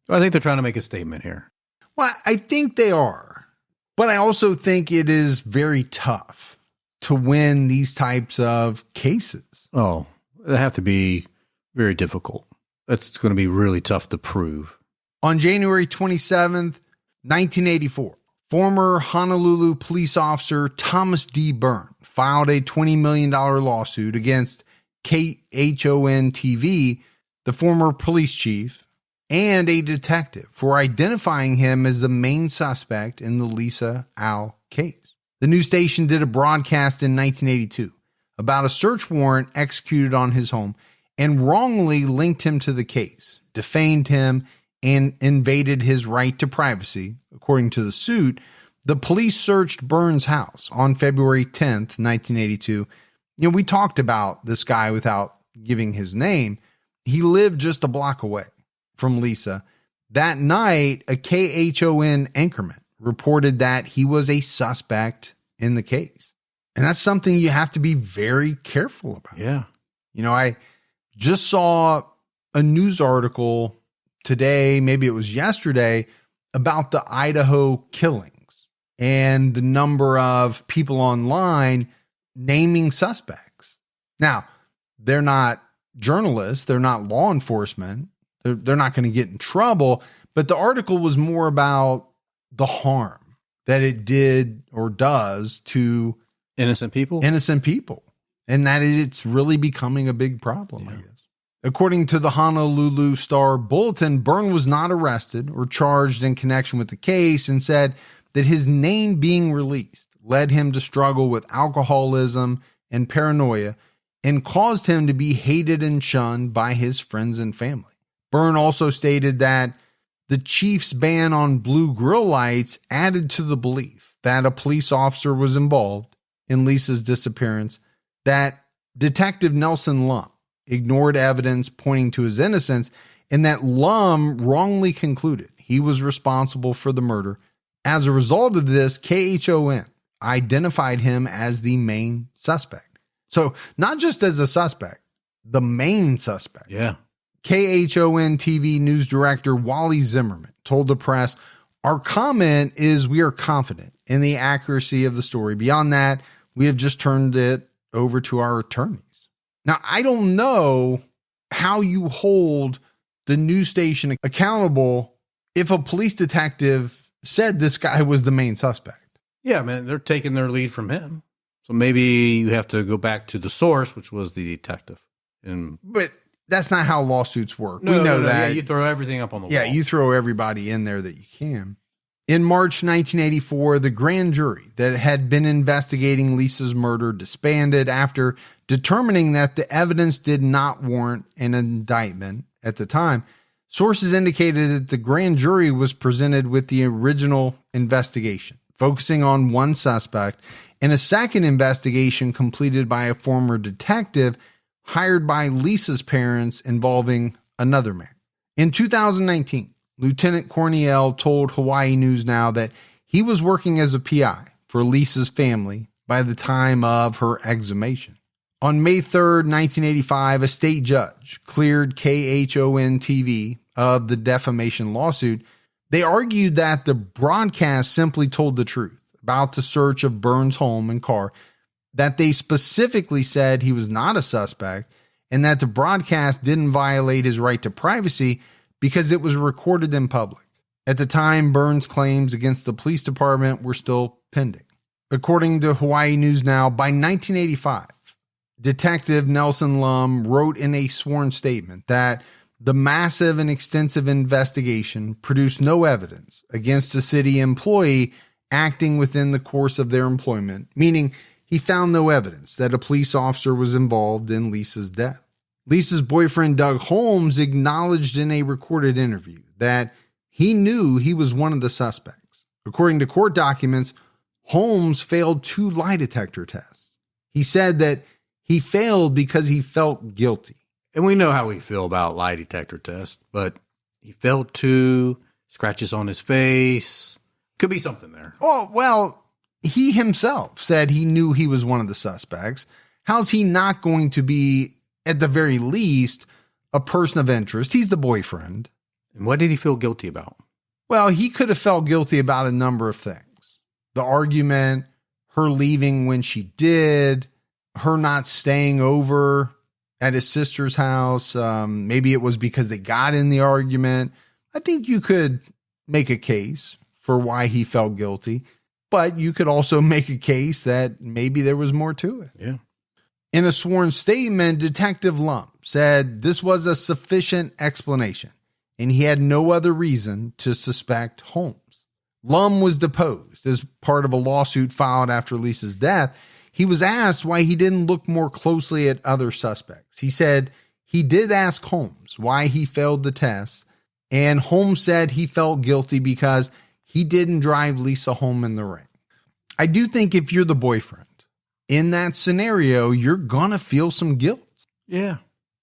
I think they're trying to make a statement here. Well, I think they are, but I also think it is very tough to win these types of cases. Oh, they have to be very difficult. That's going to be really tough to prove. On January 27th, 1984, former Honolulu police officer Thomas D. Byrne filed a $20 million lawsuit against KHON-TV, the former police chief, and a detective for identifying him as the main suspect in the Lisa Au case. The news station did a broadcast in 1982 about a search warrant executed on his home and wrongly linked him to the case, defamed him, and invaded his right to privacy. According to the suit, the police searched Byrne's house on February 10th, 1982. We talked about this guy without giving his name. He lived just a block away from Lisa. That night, a KHON anchorman reported that he was a suspect in the case. And that's something you have to be very careful about. Yeah. I just saw a news article today, maybe it was yesterday, about the Idaho killings and the number of people online naming suspects. Now, they're not journalists, they're not law enforcement, they're not going to get in trouble, but the article was more about the harm that it did or does to innocent people, and that it's really becoming a big problem, I guess. According to the Honolulu Star Bulletin, Byrne was not arrested or charged in connection with the case and said that his name being released led him to struggle with alcoholism and paranoia and caused him to be hated and shunned by his friends and family. Byrne also stated that the chief's ban on blue grill lights added to the belief that a police officer was involved in Lisa's disappearance that Detective Nelson Lum ignored evidence pointing to his innocence, and that Lum wrongly concluded he was responsible for the murder. As a result of this, KHON identified him as the main suspect. So not just as a suspect, the main suspect. Yeah. KHON TV news director Wally Zimmerman told the press, "Our comment is we are confident in the accuracy of the story. Beyond that, we have just turned it over to our attorneys." Now, I don't know how you hold the news station accountable if a police detective said this guy was the main suspect. Yeah, man, they're taking their lead from him. So maybe you have to go back to the source, which was the detective. But that's not how lawsuits work. No, we know that. Yeah, you throw everything up on the wall. Yeah, you throw everybody in there that you can. In March 1984, the grand jury that had been investigating Lisa's murder disbanded after determining that the evidence did not warrant an indictment at the time. Sources indicated that the grand jury was presented with the original investigation, focusing on one suspect, and a second investigation completed by a former detective hired by Lisa's parents involving another man. In 2019, Lieutenant Corniel told Hawaii News Now that he was working as a PI for Lisa's family by the time of her exhumation. On May 3rd, 1985, a state judge cleared KHON TV of the defamation lawsuit. They argued that the broadcast simply told the truth about the search of Burns' home and car, that they specifically said he was not a suspect, and that the broadcast didn't violate his right to privacy because it was recorded in public. At the time, Burns' claims against the police department were still pending. According to Hawaii News Now, by 1985, Detective Nelson Lum wrote in a sworn statement that the massive and extensive investigation produced no evidence against a city employee acting within the course of their employment, meaning he found no evidence that a police officer was involved in Lisa's death. Lisa's boyfriend, Doug Holmes, acknowledged in a recorded interview that he knew he was one of the suspects. According to court documents, Holmes failed 2 lie detector tests. He said that he failed because he felt guilty. And we know how we feel about lie detector tests, but he failed 2, scratches on his face. Could be something there. Oh, well, he himself said he knew he was one of the suspects. How's he not going to be, at the very least, a person of interest? He's the boyfriend. And what did he feel guilty about? Well, he could have felt guilty about a number of things. The argument, her leaving when she did, her not staying over at his sister's house. Maybe it was because they got in the argument. I think you could make a case for why he felt guilty, but you could also make a case that maybe there was more to it. Yeah. In a sworn statement, Detective Lum said this was a sufficient explanation, and he had no other reason to suspect Holmes. Lum was deposed as part of a lawsuit filed after Lisa's death. He was asked why he didn't look more closely at other suspects. He said he did ask Holmes why he failed the test, and Holmes said he felt guilty because he didn't drive Lisa home in the rain. I do think if you're the boyfriend in that scenario, you're going to feel some guilt. Yeah.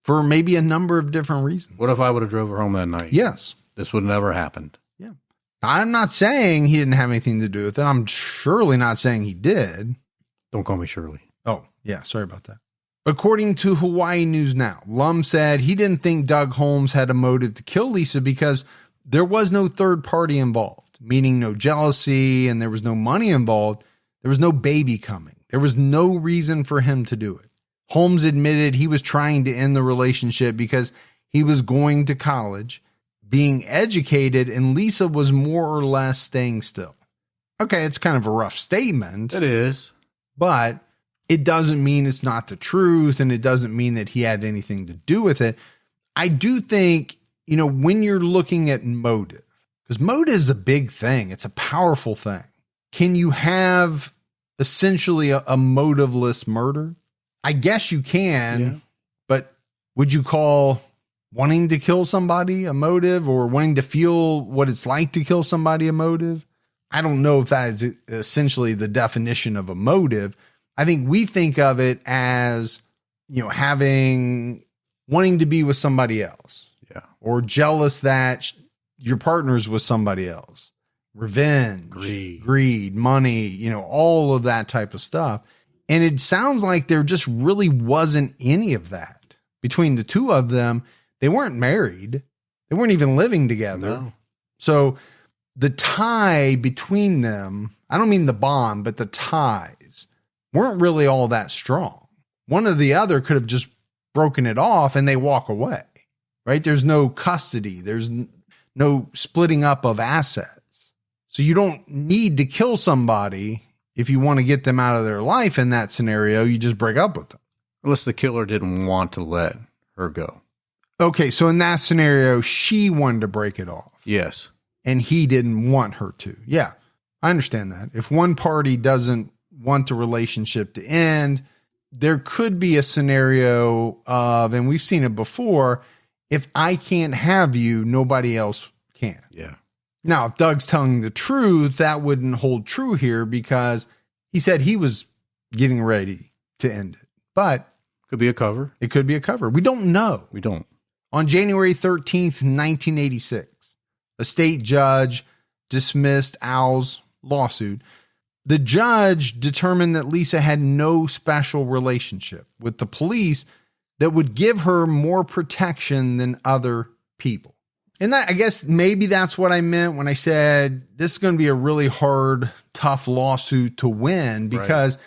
For maybe a number of different reasons. What if I would have drove her home that night? Yes. This would have never happened. Yeah. I'm not saying he didn't have anything to do with it. I'm surely not saying he did. Don't call me Shirley. Oh, yeah. Sorry about that. According to Hawaii News Now, Lum said he didn't think Doug Holmes had a motive to kill Lisa because there was no third party involved, meaning no jealousy, and there was no money involved. There was no baby coming. There was no reason for him to do it. Holmes admitted he was trying to end the relationship because he was going to college, being educated, and Lisa was more or less staying still. Okay, it's kind of a rough statement. It is. But it doesn't mean it's not the truth, and it doesn't mean that he had anything to do with it. I do think, when you're looking at motive, because motive is a big thing. It's a powerful thing. Can you have essentially a motiveless murder? I guess you can, yeah. But would you call wanting to kill somebody a motive, or wanting to feel what it's like to kill somebody a motive? I don't know if that is essentially the definition of a motive, I think we think of it as, wanting to be with somebody else. Yeah. Or jealous that your partner's with somebody else. Revenge, greed, money, all of that type of stuff. And it sounds like there just really wasn't any of that between the two of them. They weren't married. They weren't even living together. No. So the tie between them, I don't mean the bond, but the ties weren't really all that strong. One or the other could have just broken it off and they walk away, right? There's no custody. There's no splitting up of assets. So you don't need to kill somebody if you want to get them out of their life in that scenario. You just break up with them. Unless the killer didn't want to let her go. Okay, so in that scenario, she wanted to break it off. Yes. And he didn't want her to. Yeah, I understand that. If one party doesn't want the relationship to end, there could be a scenario of, and we've seen it before, if I can't have you, nobody else can. Yeah. Now, if Doug's telling the truth, that wouldn't hold true here because he said he was getting ready to end it. But could be a cover. It could be a cover. We don't know. We don't. On January 13th, 1986, a state judge dismissed Al's lawsuit. The judge determined that Lisa had no special relationship with the police that would give her more protection than other people. And I guess maybe that's what I meant when I said this is going to be a really hard, tough lawsuit to win because,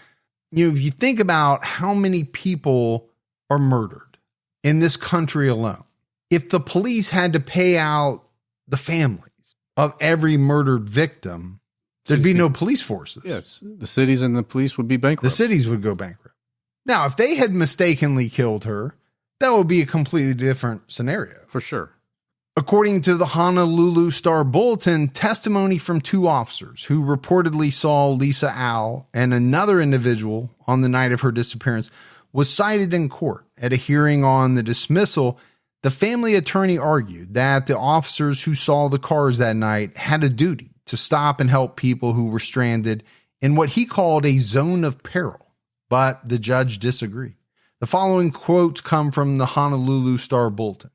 if you think about how many people are murdered in this country alone, if the police had to pay out the families of every murdered victim, there'd be no police forces. Yes. The cities and the police would be bankrupt. The cities would go bankrupt. Now, if they had mistakenly killed her, that would be a completely different scenario. For sure. According to the Honolulu Star Bulletin, testimony from two officers who reportedly saw Lisa Al and another individual on the night of her disappearance was cited in court. At a hearing on the dismissal, the family attorney argued that the officers who saw the cars that night had a duty to stop and help people who were stranded in what he called a zone of peril, but the judge disagreed. The following quotes come from the Honolulu Star Bulletin.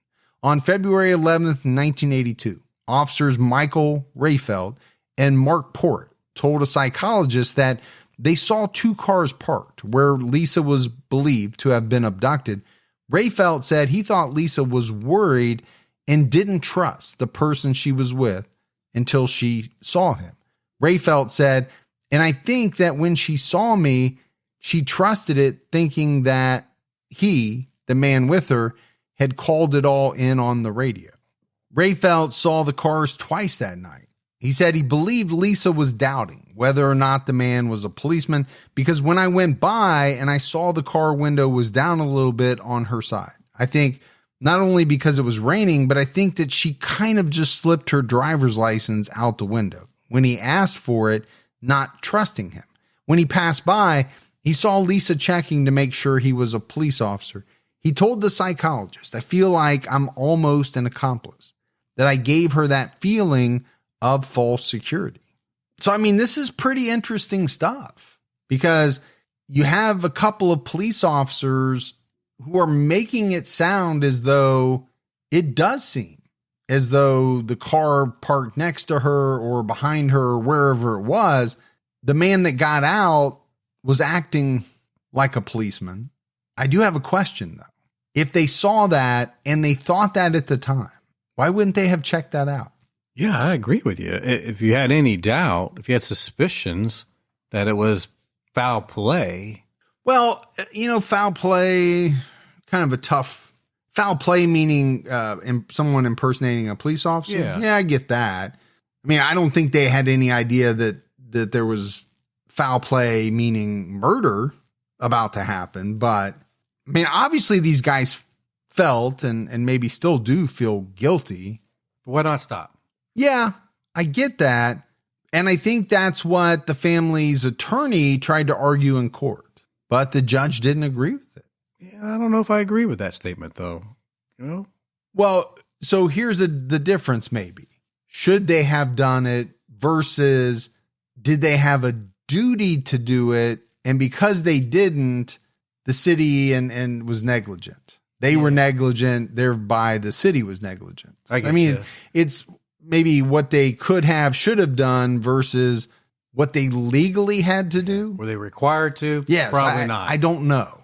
On February 11th, 1982, officers Michael Rayfeld and Mark Port told a psychologist that they saw two cars parked where Lisa was believed to have been abducted. Rayfeld said he thought Lisa was worried and didn't trust the person she was with until she saw him. Rayfeld said, and I think that when she saw me, she trusted it, thinking that he, the man with her, had called it all in on the radio. Rayfeld saw the cars twice that night. He said he believed Lisa was doubting whether or not the man was a policeman because when I went by and I saw the car window was down a little bit on her side. I think not only because it was raining, but I think that she kind of just slipped her driver's license out the window when he asked for it, not trusting him. When he passed by, he saw Lisa checking to make sure he was a police officer. He told the psychologist, I feel like I'm almost an accomplice, that I gave her that feeling of false security. So, I mean, this is pretty interesting stuff because you have a couple of police officers who are making it sound as though it does seem as though the car parked next to her or behind her or wherever it was, the man that got out was acting like a policeman. I do have a question, though. If they saw that and they thought that at the time, why wouldn't they have checked that out? Yeah, I agree with you. If you had any doubt, if you had suspicions that it was foul play. Well, foul play, kind of a tough foul play, meaning someone impersonating a police officer. Yeah, I get that. I mean, I don't think they had any idea that there was foul play, meaning murder, about to happen. But I mean, obviously these guys felt and maybe still do feel guilty. Why not stop? Yeah, I get that. And I think that's what the family's attorney tried to argue in court. But the judge didn't agree with it. Yeah, I don't know if I agree with that statement, though. Well, so here's the difference maybe. Should they have done it versus did they have a duty to do it And because they didn't, the city and was negligent. They were negligent, thereby the city was negligent. I mean, it's maybe what they should have done versus what they legally had to do. Were they required to? Yes, probably not. I don't know.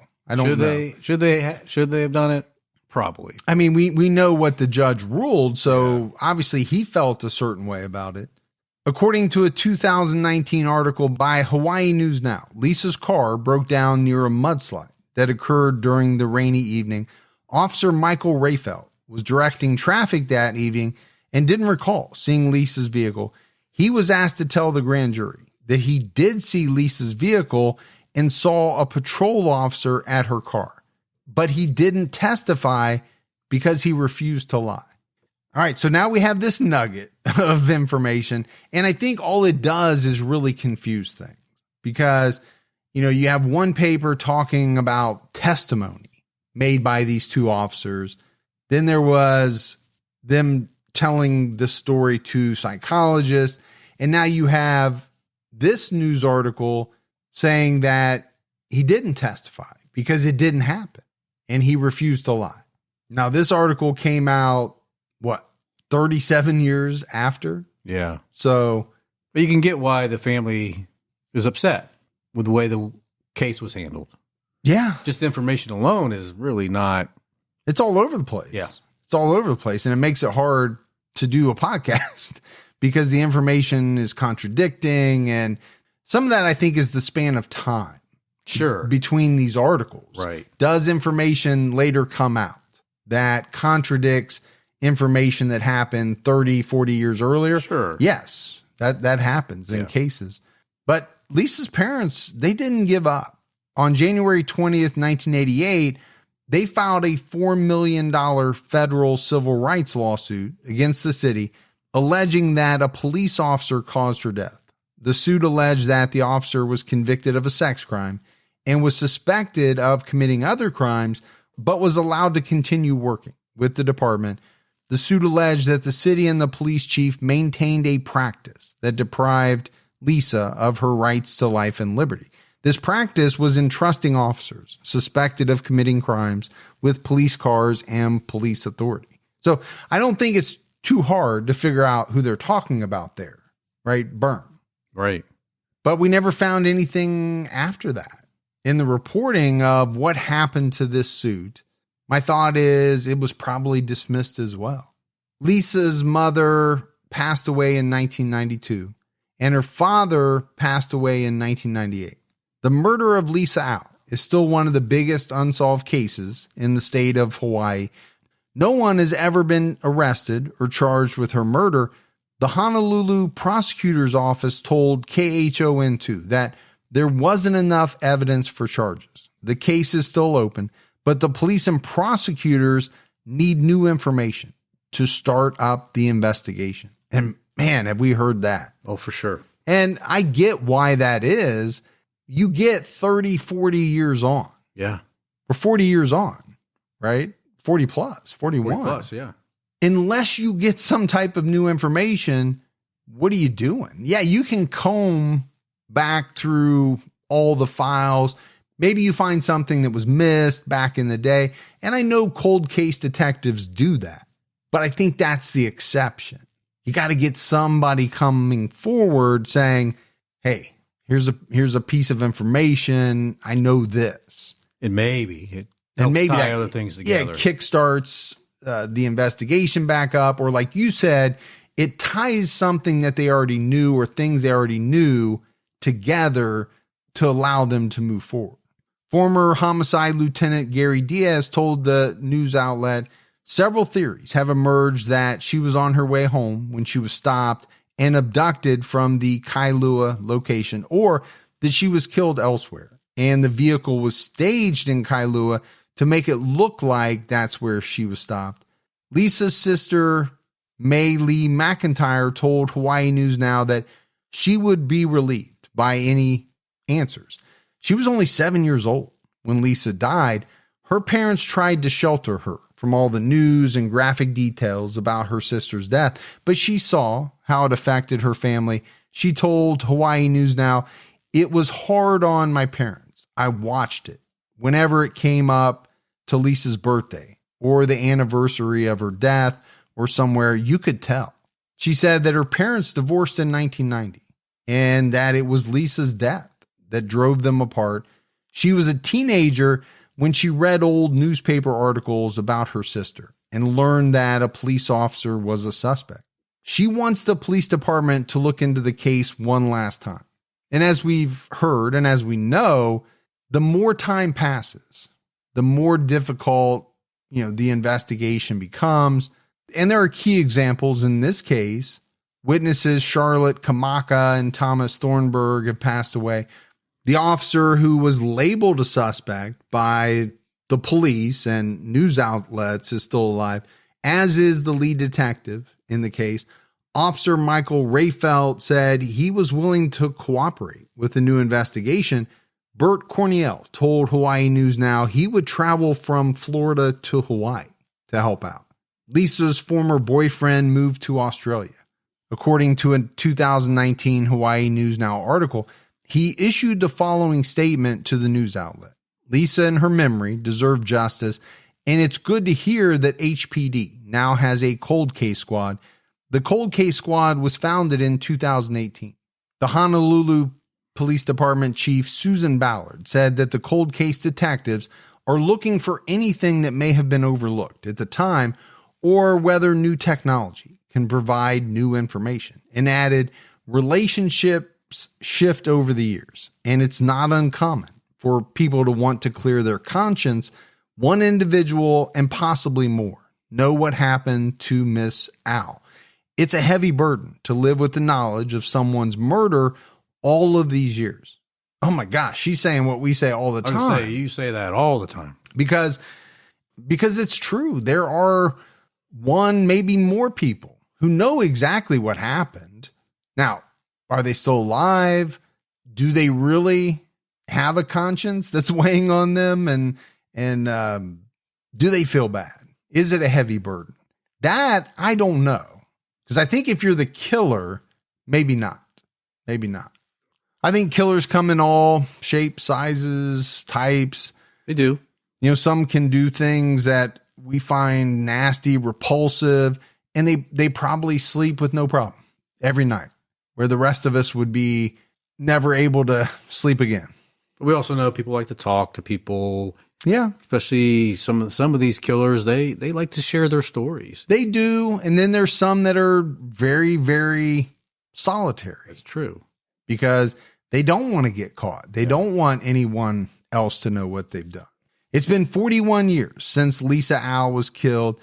Should they have done it? Probably. I mean, we know what the judge ruled, so obviously he felt a certain way about it. According to a 2019 article by Hawaii News Now, Lisa's car broke down near a mudslide that occurred during the rainy evening. Officer Michael Rayfeld was directing traffic that evening and didn't recall seeing Lisa's vehicle. He was asked to tell the grand jury that he did see Lisa's vehicle and saw a patrol officer at her car, but he didn't testify because he refused to lie. All right, so now we have this nugget of information, and I think all it does is really confuse things because, you have one paper talking about testimony made by these two officers. Then there was them telling the story to psychologists, and now you have this news article saying that he didn't testify because it didn't happen, and he refused to lie. Now, this article came out, 37 years after? Yeah. So. But you can get why the family is upset with the way the case was handled. Yeah. Just the information alone is really not. It's all over the place. Yeah. It's all over the place. And it makes it hard to do a podcast because the information is contradicting. And some of that, I think, is the span of time. Sure. Between these articles. Right. Does information later come out that contradicts information that happened 30, 40 years earlier? Sure. Yes, that happens in cases. But Lisa's parents, they didn't give up. On January 20th, 1988, they filed a $4 million federal civil rights lawsuit against the city, alleging that a police officer caused her death. The suit alleged that the officer was convicted of a sex crime and was suspected of committing other crimes, but was allowed to continue working with the department. The suit alleged that the city and the police chief maintained a practice that deprived Lisa of her rights to life and liberty. This practice was entrusting officers suspected of committing crimes with police cars and police authority. So I don't think it's too hard to figure out who they're talking about there, right? Byrne. Right. But we never found anything after that. In the reporting of what happened to this suit, my thought is it was probably dismissed as well. Lisa's mother passed away in 1992, and her father passed away in 1998. The murder of Lisa Au is still one of the biggest unsolved cases in the state of Hawaii. No one has ever been arrested or charged with her murder. The Honolulu prosecutor's office told KHON2 that there wasn't enough evidence for charges. The case is still open, but the police and prosecutors need new information to start up the investigation. And man, have we heard that. Oh, for sure. And I get why that is. You get 30, 40 years on. Yeah. Or 40 years on, right? 40 plus, 41. 40 plus, yeah. Unless you get some type of new information, what are you doing? Yeah, you can comb back through all the files. Maybe you find something that was missed back in the day. And I know cold case detectives do that, but I think that's the exception. You got to get somebody coming forward saying, hey, here's a piece of information. I know this. And maybe it and maybe tie that, other things together. Yeah, kickstarts the investigation back up, or like you said, it ties something that they already knew or things they already knew together to allow them to move forward. Former homicide lieutenant Gary Diaz told the news outlet several theories have emerged that she was on her way home when she was stopped and abducted from the Kailua location, or that she was killed elsewhere and the vehicle was staged in Kailua to make it look like that's where she was stopped. Lisa's sister, May Lee McIntyre, told Hawaii News Now that she would be relieved by any answers. She was only 7 years old when Lisa died. Her parents tried to shelter her from all the news and graphic details about her sister's death, but she saw how it affected her family. She told Hawaii News Now, It was hard on my parents. I watched it whenever it came up to Lisa's birthday or the anniversary of her death or somewhere. You could tell. She said that her parents divorced in 1990 and that it was Lisa's death that drove them apart. She was a teenager when she read old newspaper articles about her sister and learned that a police officer was a suspect. She wants the police department to look into the case one last time. And as we've heard and as we know, the more time passes, the more difficult, the investigation becomes. And there are key examples in this case. Witnesses Charlotte Kamaka and Thomas Thornburg have passed away. The officer who was labeled a suspect by the police and news outlets is still alive, as is the lead detective in the case. Officer Michael Rayfelt said he was willing to cooperate with the new investigation. Bert Corniel told Hawaii News Now he would travel from Florida to Hawaii to help out. Lisa's former boyfriend moved to Australia. According to a 2019 Hawaii News Now article, he issued the following statement to the news outlet. Lisa and her memory deserve justice, and it's good to hear that HPD now has a cold case squad. The cold case squad was founded in 2018. The Honolulu Police Department Chief Susan Ballard said that the cold case detectives are looking for anything that may have been overlooked at the time or whether new technology can provide new information, and added relationships shift over the years, and it's not uncommon for people to want to clear their conscience. One individual and possibly more know what happened to Miss Al. It's a heavy burden to live with the knowledge of someone's murder all of these years. Oh my gosh, she's saying what we say all the time. I would say you say that all the time. Because it's true. There are one, maybe more people who know exactly what happened. Now, are they still alive? Do they really have a conscience that's weighing on them? And do they feel bad? Is it a heavy burden? That I don't know. Because I think if you're the killer, maybe not. Maybe not. I think killers come in all shapes, sizes, types. They do. Some can do things that we find nasty, repulsive, and they probably sleep with no problem every night, where the rest of us would be never able to sleep again. But we also know people like to talk to people. Yeah. Especially some of these killers, they like to share their stories. They do. And then there's some that are very, very solitary. That's true. Because they don't want to get caught. They don't want anyone else to know what they've done. It's been 41 years since Lisa Al was killed.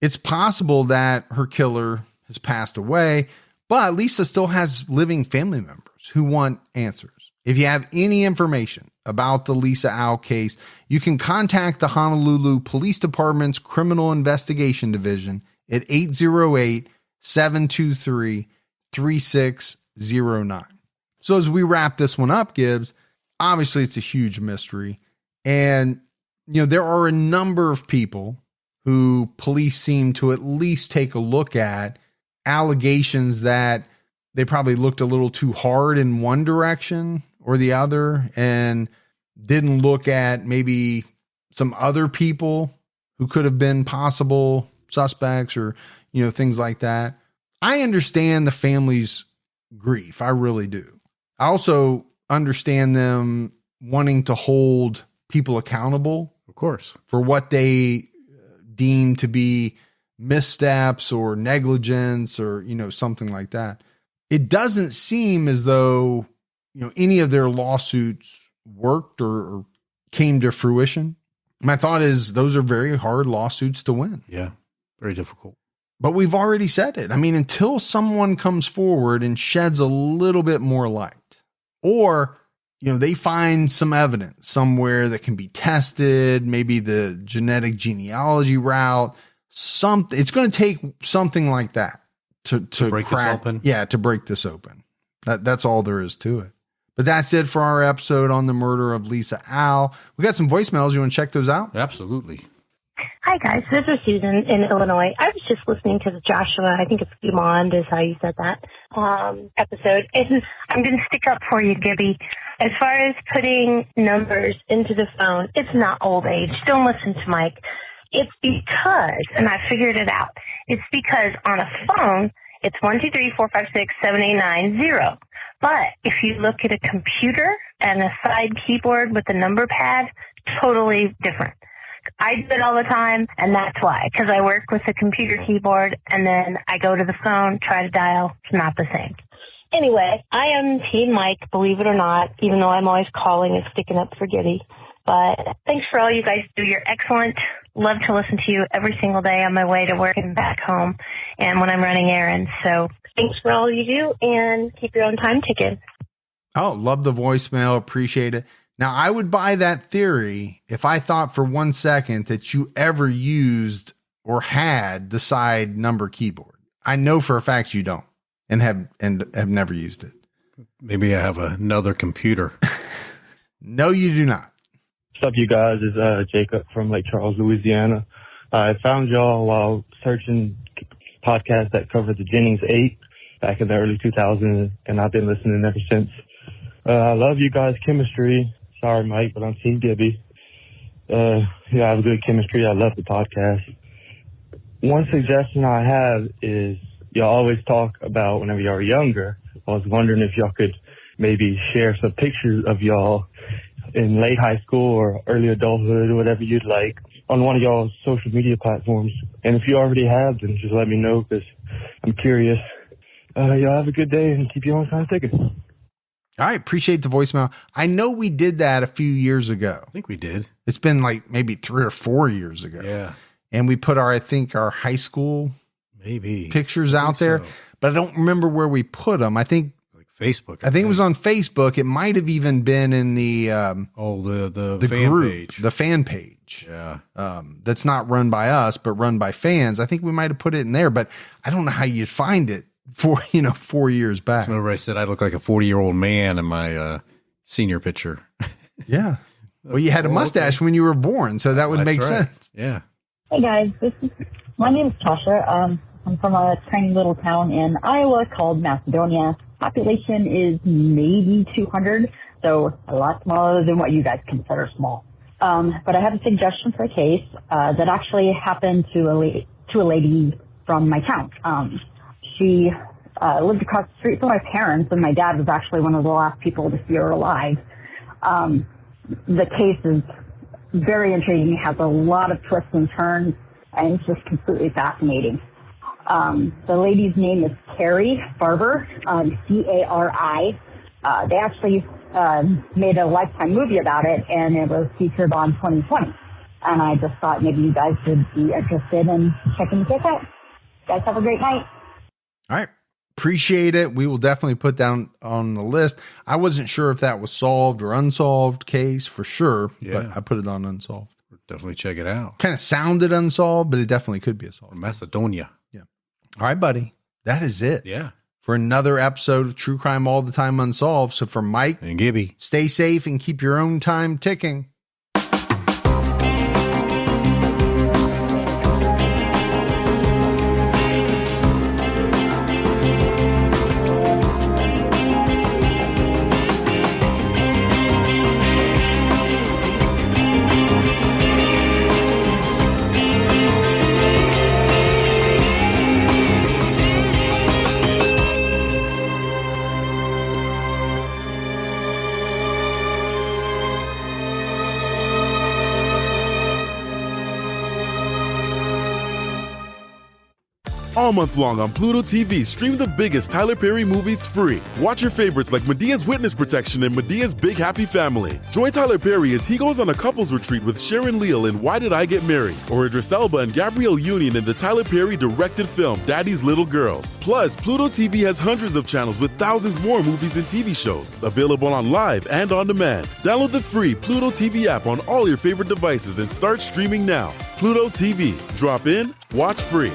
It's possible that her killer has passed away, but Lisa still has living family members who want answers. If you have any information about the Lisa Al case, you can contact the Honolulu Police Department's Criminal Investigation Division at 808-723-3609. So as we wrap this one up, Gibbs, obviously it's a huge mystery. And, there are a number of people who police seem to at least take a look at, allegations that they probably looked a little too hard in one direction or the other and didn't look at maybe some other people who could have been possible suspects or, things like that. I understand the family's grief. I really do. I also understand them wanting to hold people accountable, of course, for what they deem to be missteps or negligence or, something like that. It doesn't seem as though, any of their lawsuits worked or came to fruition. My thought is those are very hard lawsuits to win. Yeah, very difficult. But we've already said it. I mean, until someone comes forward and sheds a little bit more light, or, they find some evidence somewhere that can be tested, maybe the genetic genealogy route, something. It's going to take something like that to break crack, this open. Yeah, to break this open. That's all there is to it. But that's it for our episode on the murder of Lisa Al. We got some voicemails. You want to check those out? Absolutely. Hi, guys. This is Susan in Illinois. I was just listening to the Joshua, I think it's Dumond is how you said that, episode. And I'm going to stick up for you, Gibby. As far as putting numbers into the phone, it's not old age. Don't listen to Mike. It's because, and I figured it out, it's because on a phone, it's 1, 2, 3, 4, 5, 6, 7, 8, 9, 0. But if you look at a computer and a side keyboard with a number pad, totally different. I do it all the time, and that's why, because I work with a computer keyboard, and then I go to the phone, try to dial. It's not the same. Anyway, I am Team Mike, believe it or not, even though I'm always calling and sticking up for Gibby. But thanks for all you guys do. You're excellent. Love to listen to you every single day on my way to work and back home and when I'm running errands. So thanks for all you do, and keep your own time ticking. Oh, love the voicemail. Appreciate it. Now, I would buy that theory if I thought for 1 second that you ever used or had the side number keyboard. I know for a fact you don't and have never used it. Maybe I have another computer. No, you do not. What's up, you guys? It's Jacob from Lake Charles, Louisiana. I found y'all while searching podcasts that covered the Jennings 8 back in the early 2000s, and I've been listening ever since. I love you guys' chemistry. Sorry, Mike, but I'm Team Gibby. I have a good chemistry. I love the podcast. One suggestion I have is y'all always talk about whenever y'all were younger. I was wondering if y'all could maybe share some pictures of y'all in late high school or early adulthood or whatever you'd like on one of y'all's social media platforms. And if you already have, then just let me know because I'm curious. Y'all have a good day and keep your own time ticking. All right. Appreciate the voicemail. I know we did that a few years ago. I think we did. It's been like maybe 3 or 4 years ago. Yeah. And we put our high school pictures out there, so. But I don't remember where we put them. I think like Facebook. I think it was on Facebook. It might have even been in the the fan group, page. the fan page. Yeah. That's not run by us, but run by fans. I think we might have put it in there, but I don't know how you'd find it 4 years back. Remember I said I look like a 40-year-old man in my senior picture. Yeah. Well, you had a mustache when you were born, so that would make sense. Yeah. Hey guys, my name is Tasha. I'm from a tiny little town in Iowa called Macedonia. Population is maybe 200, so a lot smaller than what you guys consider small. But I have a suggestion for a case that actually happened to a lady from my town. She lived across the street from my parents, and my dad was actually one of the last people to see her alive. The case is very intriguing, has a lot of twists and turns, and it's just completely fascinating. The lady's name is Carrie Barber, C-A-R-I. They actually made a Lifetime movie about it, and it was featured on 2020. And I just thought maybe you guys would be interested in checking the case out. You guys have a great night. All right. Appreciate it. We will definitely put down on the list. I wasn't sure if that was solved or unsolved case for sure, but I put it on unsolved. Definitely check it out. Kind of sounded unsolved, but it definitely could be a solved. Macedonia. Yeah. All right, buddy. That is it. Yeah. For another episode of True Crime All the Time Unsolved. So for Mike and Gibby, stay safe and keep your own time ticking. All month long on Pluto TV, stream the biggest Tyler Perry movies free. Watch your favorites like Medea's Witness Protection and Medea's Big Happy Family. Join Tyler Perry as he goes on a couples retreat with Sharon Leal in Why Did I Get Married? Or Idris Elba and Gabrielle Union in the Tyler Perry directed film Daddy's Little Girls. Plus, Pluto TV has hundreds of channels with thousands more movies and TV shows. Available on live and on demand. Download the free Pluto TV app on all your favorite devices and start streaming now. Pluto TV. Drop in, watch free.